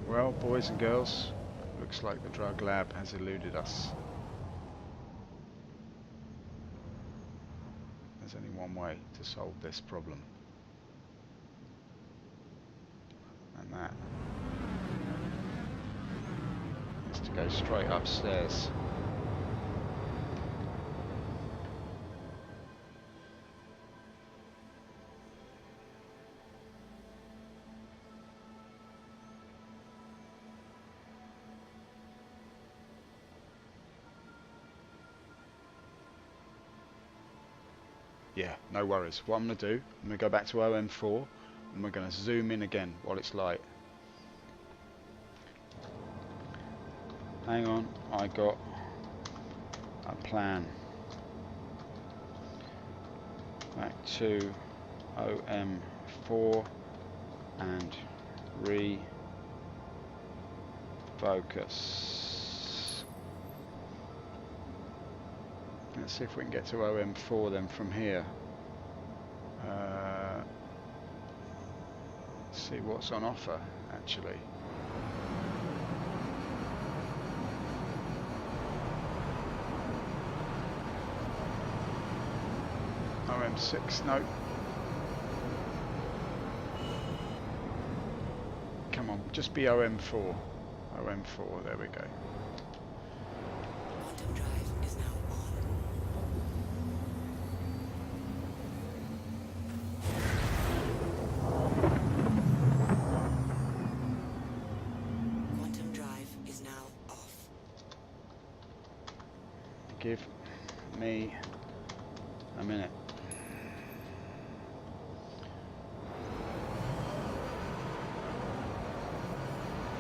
Speaker 1: Well, boys and girls, looks like the drug lab has eluded us. There's only one way to solve this problem. And that is to go straight upstairs. Yeah, no worries. What I'm going to do, I'm going to go back to OM4 and we're going to zoom in again while it's light. Hang on, I got a plan. Back to OM4 and refocus. Let's see if we can get to OM4 then from here. See what's on offer actually. OM6, no. Come on, just be OM4. OM4, there we go.
Speaker 4: Quantum drive is now on. Quantum drive is now off.
Speaker 1: Give me a minute.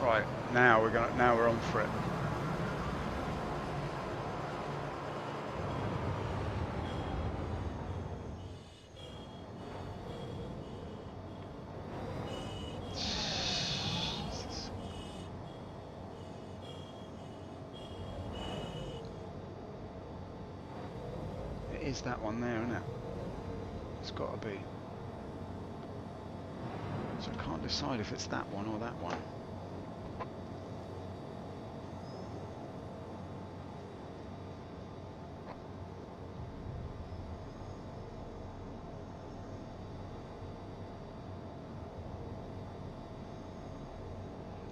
Speaker 1: Right, now we're on for it. It is that one there, isn't it? It's got to be. So I can't decide if it's that one or that one.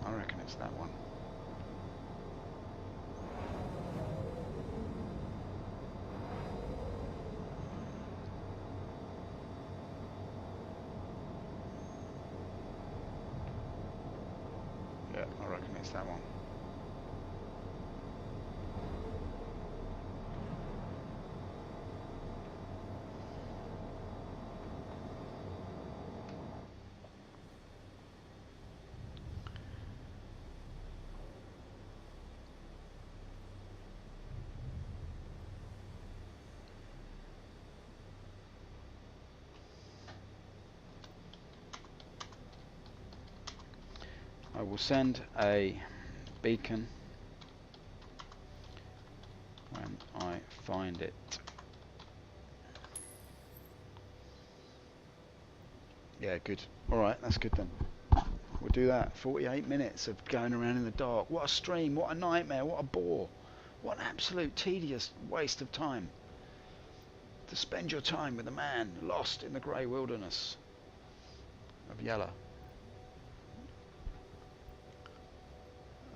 Speaker 1: I reckon it's that one. Yeah, I reckon it's that one. I will send a beacon when I find it. Yeah, good. Alright, that's good then. We'll do that. 48 minutes of going around in the dark. What a stream, what a nightmare, what a bore. What an absolute tedious waste of time. To spend your time with a man lost in the grey wilderness of Yella.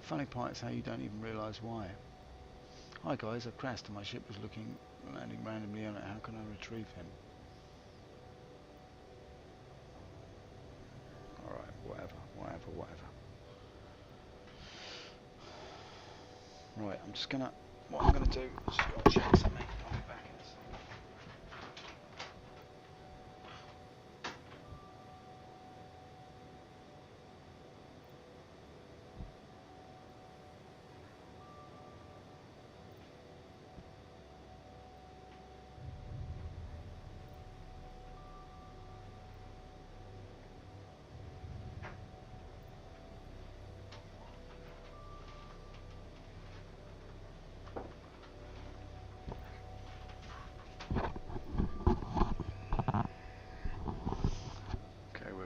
Speaker 1: The funny part is how you don't even realise why. Hi guys, I've crashed and my ship was landing randomly on it. How can I retrieve him? Alright, whatever. Right, what I'm gonna do is just go and check something. I'll be back in a second.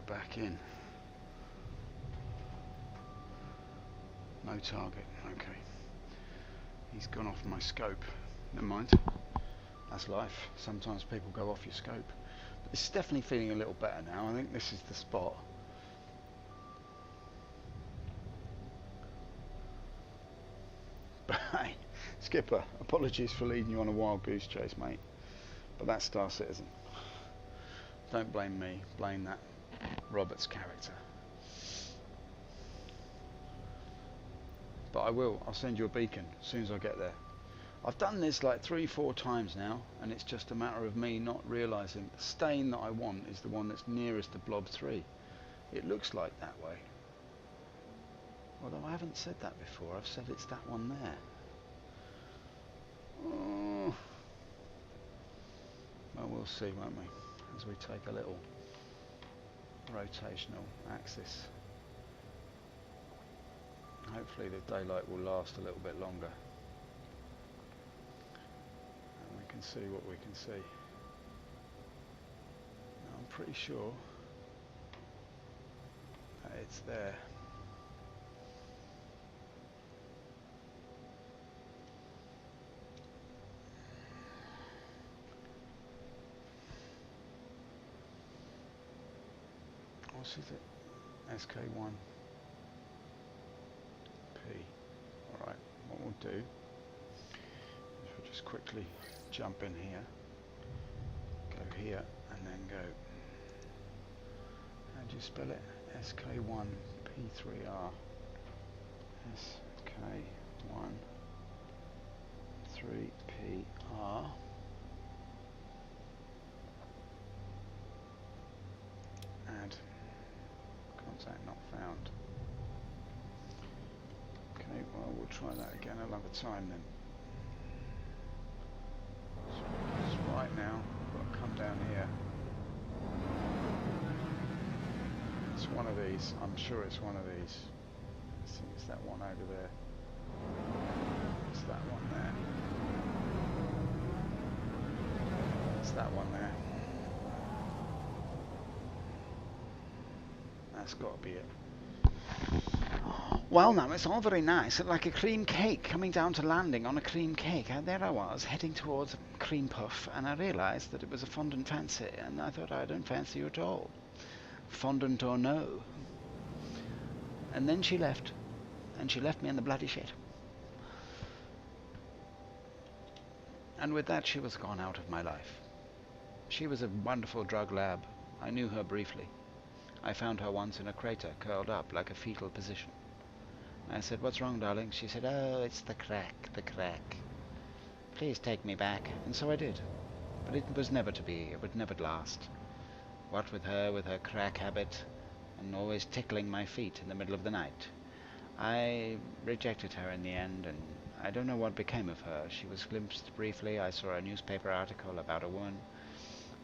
Speaker 1: Back in. No target. Okay. He's gone off my scope. Never mind. That's life. Sometimes people go off your scope. But it's definitely feeling a little better now. I think this is the spot. But hey, Skipper, apologies for leading you on a wild goose chase, mate. But that's Star Citizen. Don't blame me. Blame that Robert's character. But I'll send you a beacon as soon as I get there. I've done this like 3-4 times now, and it's just a matter of me not realising the stain that I want is the one that's nearest to Blob 3. It looks like that way. Although I haven't said that before, I've said it's that one there. Oh. Well, we'll see, won't we? As we take a little rotational axis. Hopefully the daylight will last a little bit longer and we can see what we can see. Now, I'm pretty sure that it's there. What is it? SK1 P. Alright, what we'll do is we'll just quickly jump in here, go here, and then go. How do you spell it? SK1 P3R. SK1 3PR. Add. Contact not found. Okay, well we'll try that again another time then. So right now, I've got to come down here. It's one of these. I'm sure it's one of these. I think it's that one over there. It's that one there. That's that one there. That's got to be it. Well, now it's all very nice, like a cream cake, coming down to landing on a cream cake. And there I was, heading towards a cream puff, and I realised that it was a fondant fancy, and I thought, I don't fancy you at all. Fondant or no. And then she left, and she left me in the bloody shit. And with that, she was gone out of my life. She was a wonderful drug lab. I knew her briefly. I found her once in a crater, curled up like a fetal position. I said, "What's wrong, darling?" She said, "Oh, it's the crack, the crack. Please take me back." And so I did. But it was never to be. It would never last. What with her crack habit, and always tickling my feet in the middle of the night. I rejected her in the end, and I don't know what became of her. She was glimpsed briefly. I saw a newspaper article about a woman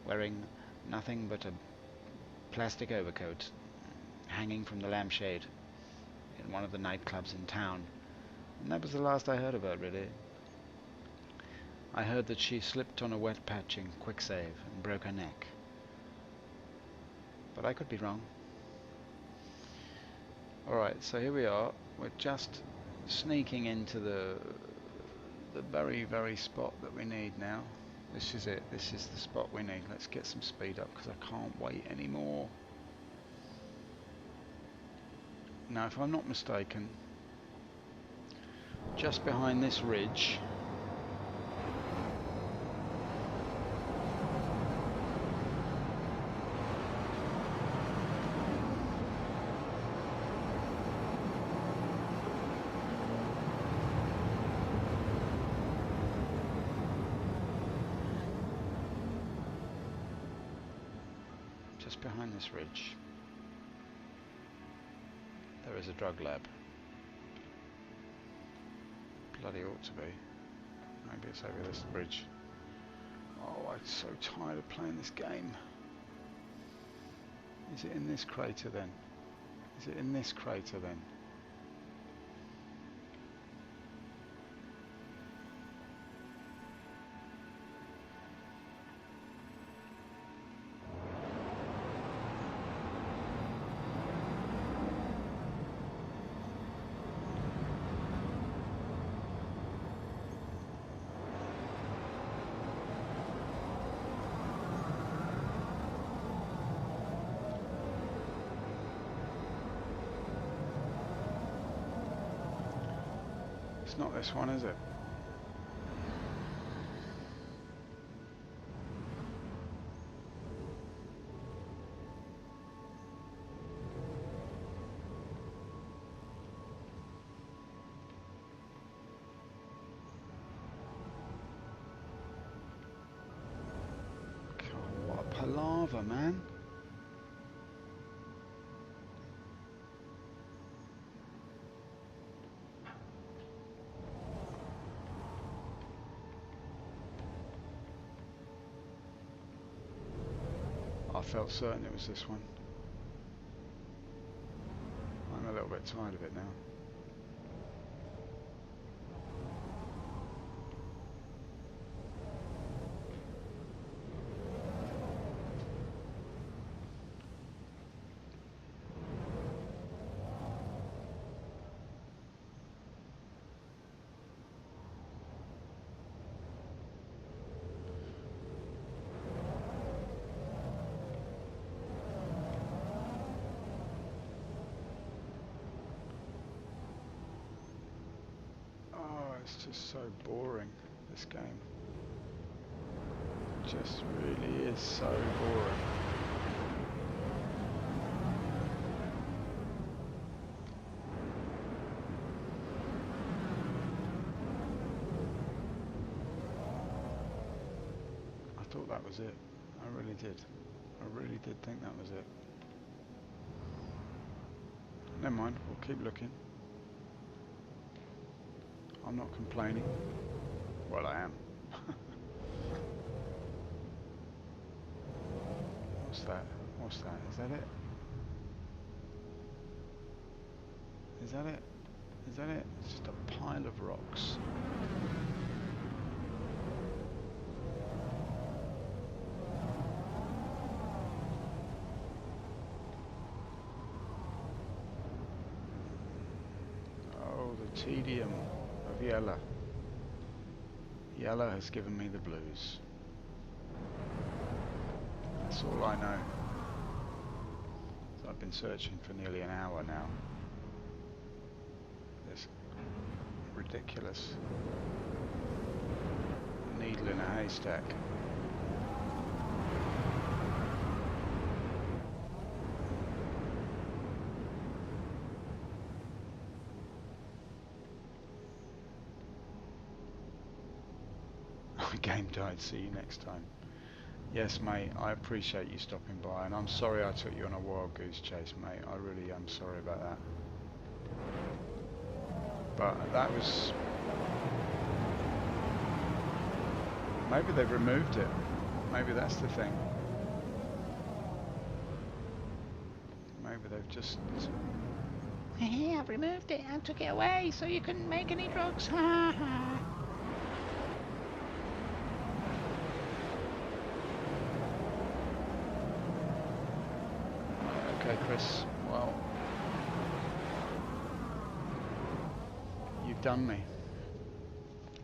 Speaker 1: wearing nothing but a plastic overcoat hanging from the lampshade in one of the nightclubs in town. And that was the last I heard of her, really. I heard that she slipped on a wet patch in Quicksave and broke her neck. But I could be wrong. Alright, so here we are. We're just sneaking into the very, very spot that we need now. This is it. This is the spot we need. Let's get some speed up because I can't wait anymore. Now, if I'm not mistaken, just behind this ridge there is a drug lab. Bloody ought to be. Maybe it's over this bridge. Oh, I'm so tired of playing this game. Is it in this crater then? Is it in this crater then? It's not this one, is it? God, what a palaver, man. I felt certain it was this one. I'm a little bit tired of it now. It's just so boring, this game. It just really is so boring. I thought that was it. I really did. I really did think that was it. Never mind, we'll keep looking. I'm not complaining. Well, I am. What's that? What's that? Is that it? Is that it? Is that it? It's just a pile of rocks. tedium of yellow. Yellow has given me the blues. That's all I know. So I've been searching for nearly an hour now. This ridiculous needle in a haystack. Game died. See you next time. Yes, mate, I appreciate you stopping by, and I'm sorry I took you on a wild goose chase, mate. I really am sorry about that. But that was... maybe they've removed it. Maybe that's the thing. Maybe they've just...
Speaker 5: Hey, I've removed it and took it away so you couldn't make any drugs. Ha ha.
Speaker 1: Okay, Chris, well, you've done me.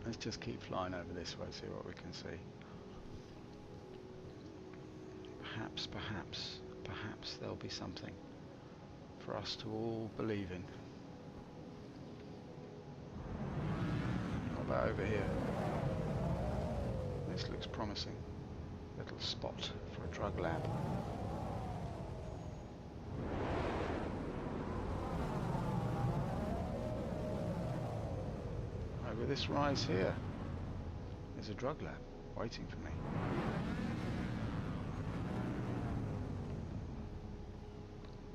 Speaker 1: Let's just keep flying over this way, see what we can see. Perhaps there'll be something for us to all believe in. What about over here? This looks promising. Little spot for a drug lab. Over this rise here, there's a drug lab waiting for me.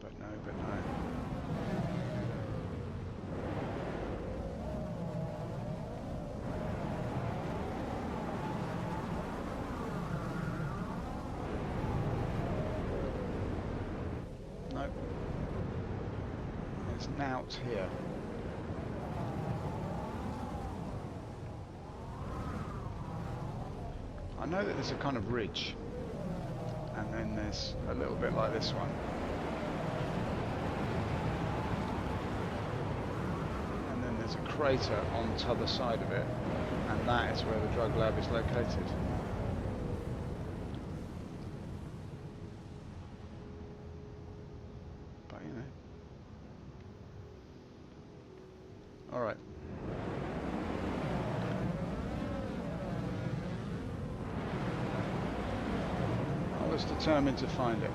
Speaker 1: But no. Nope. There's Nout here. I know that there's a kind of ridge, and then there's a little bit like this one, and then there's a crater on the other side of it, and that is where the drug lab is located. But you know, all right. I was determined to find it.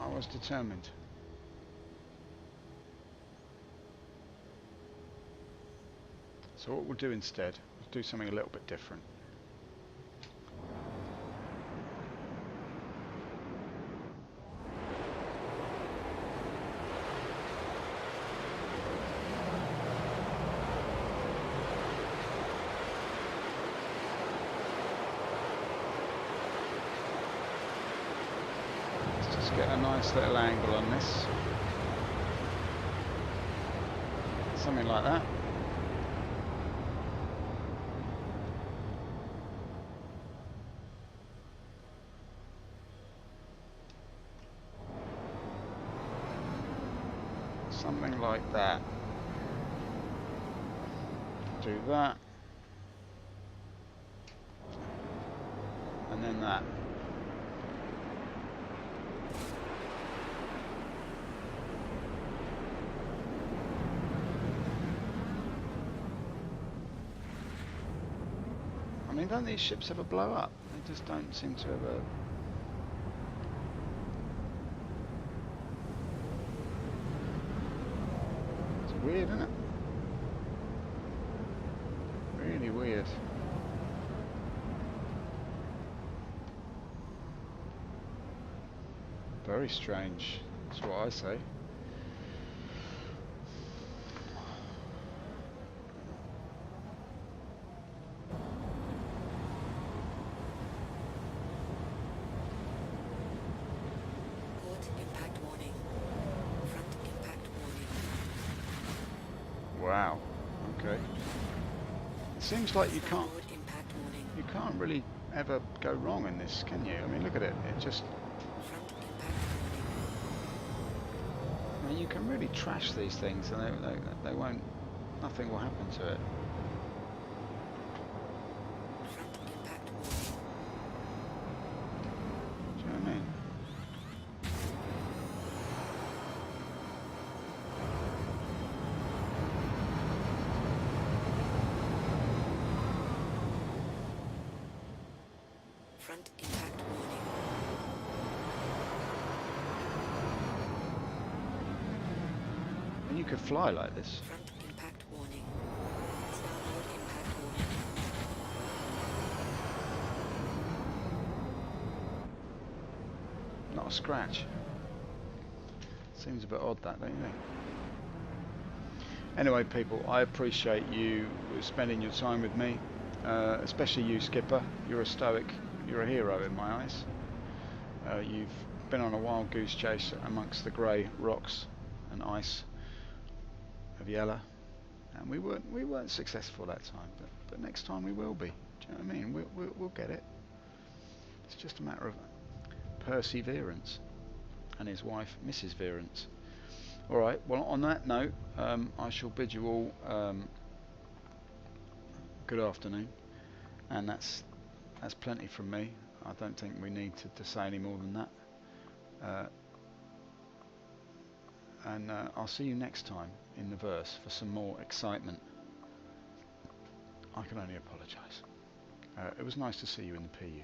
Speaker 1: I was determined. So what we'll do instead, we'll do something a little bit different. Get a nice little angle on this. Something like that. Something like that. Do that. And then that. I mean, don't these ships ever blow up? They just don't seem to ever... It's weird, isn't it? Really weird. Very strange, that's what I say. Wow. Okay. It seems like you can't.
Speaker 4: Impact warning.
Speaker 1: can't really ever go wrong in this, can you? I mean, look at it. It just...
Speaker 4: Front impact warning.
Speaker 1: I mean, you can really trash these things and they won't... Nothing will happen to it.
Speaker 4: Front impact warning.
Speaker 1: Do you know what I mean?
Speaker 4: Front impact warning.
Speaker 1: And you could fly like this.
Speaker 4: Front impact warning. Starboard impact warning.
Speaker 1: Not a scratch. Seems a bit odd that, don't you think? Anyway, people, I appreciate you spending your time with me, especially you, Skipper. You're a stoic, you're a hero in my eyes. You've been on a wild goose chase amongst the grey rocks and ice of Yella, and we weren't successful that time, but next time we will be. Do you know what I mean? We'll get it. It's just a matter of perseverance, and his wife, Mrs. Verance. All right. Well, on that note, I shall bid you all good afternoon, and that's plenty from me. I don't think we need to say any more than that. And I'll see you next time in the verse for some more excitement. I can only apologise. It was nice to see you in the PU.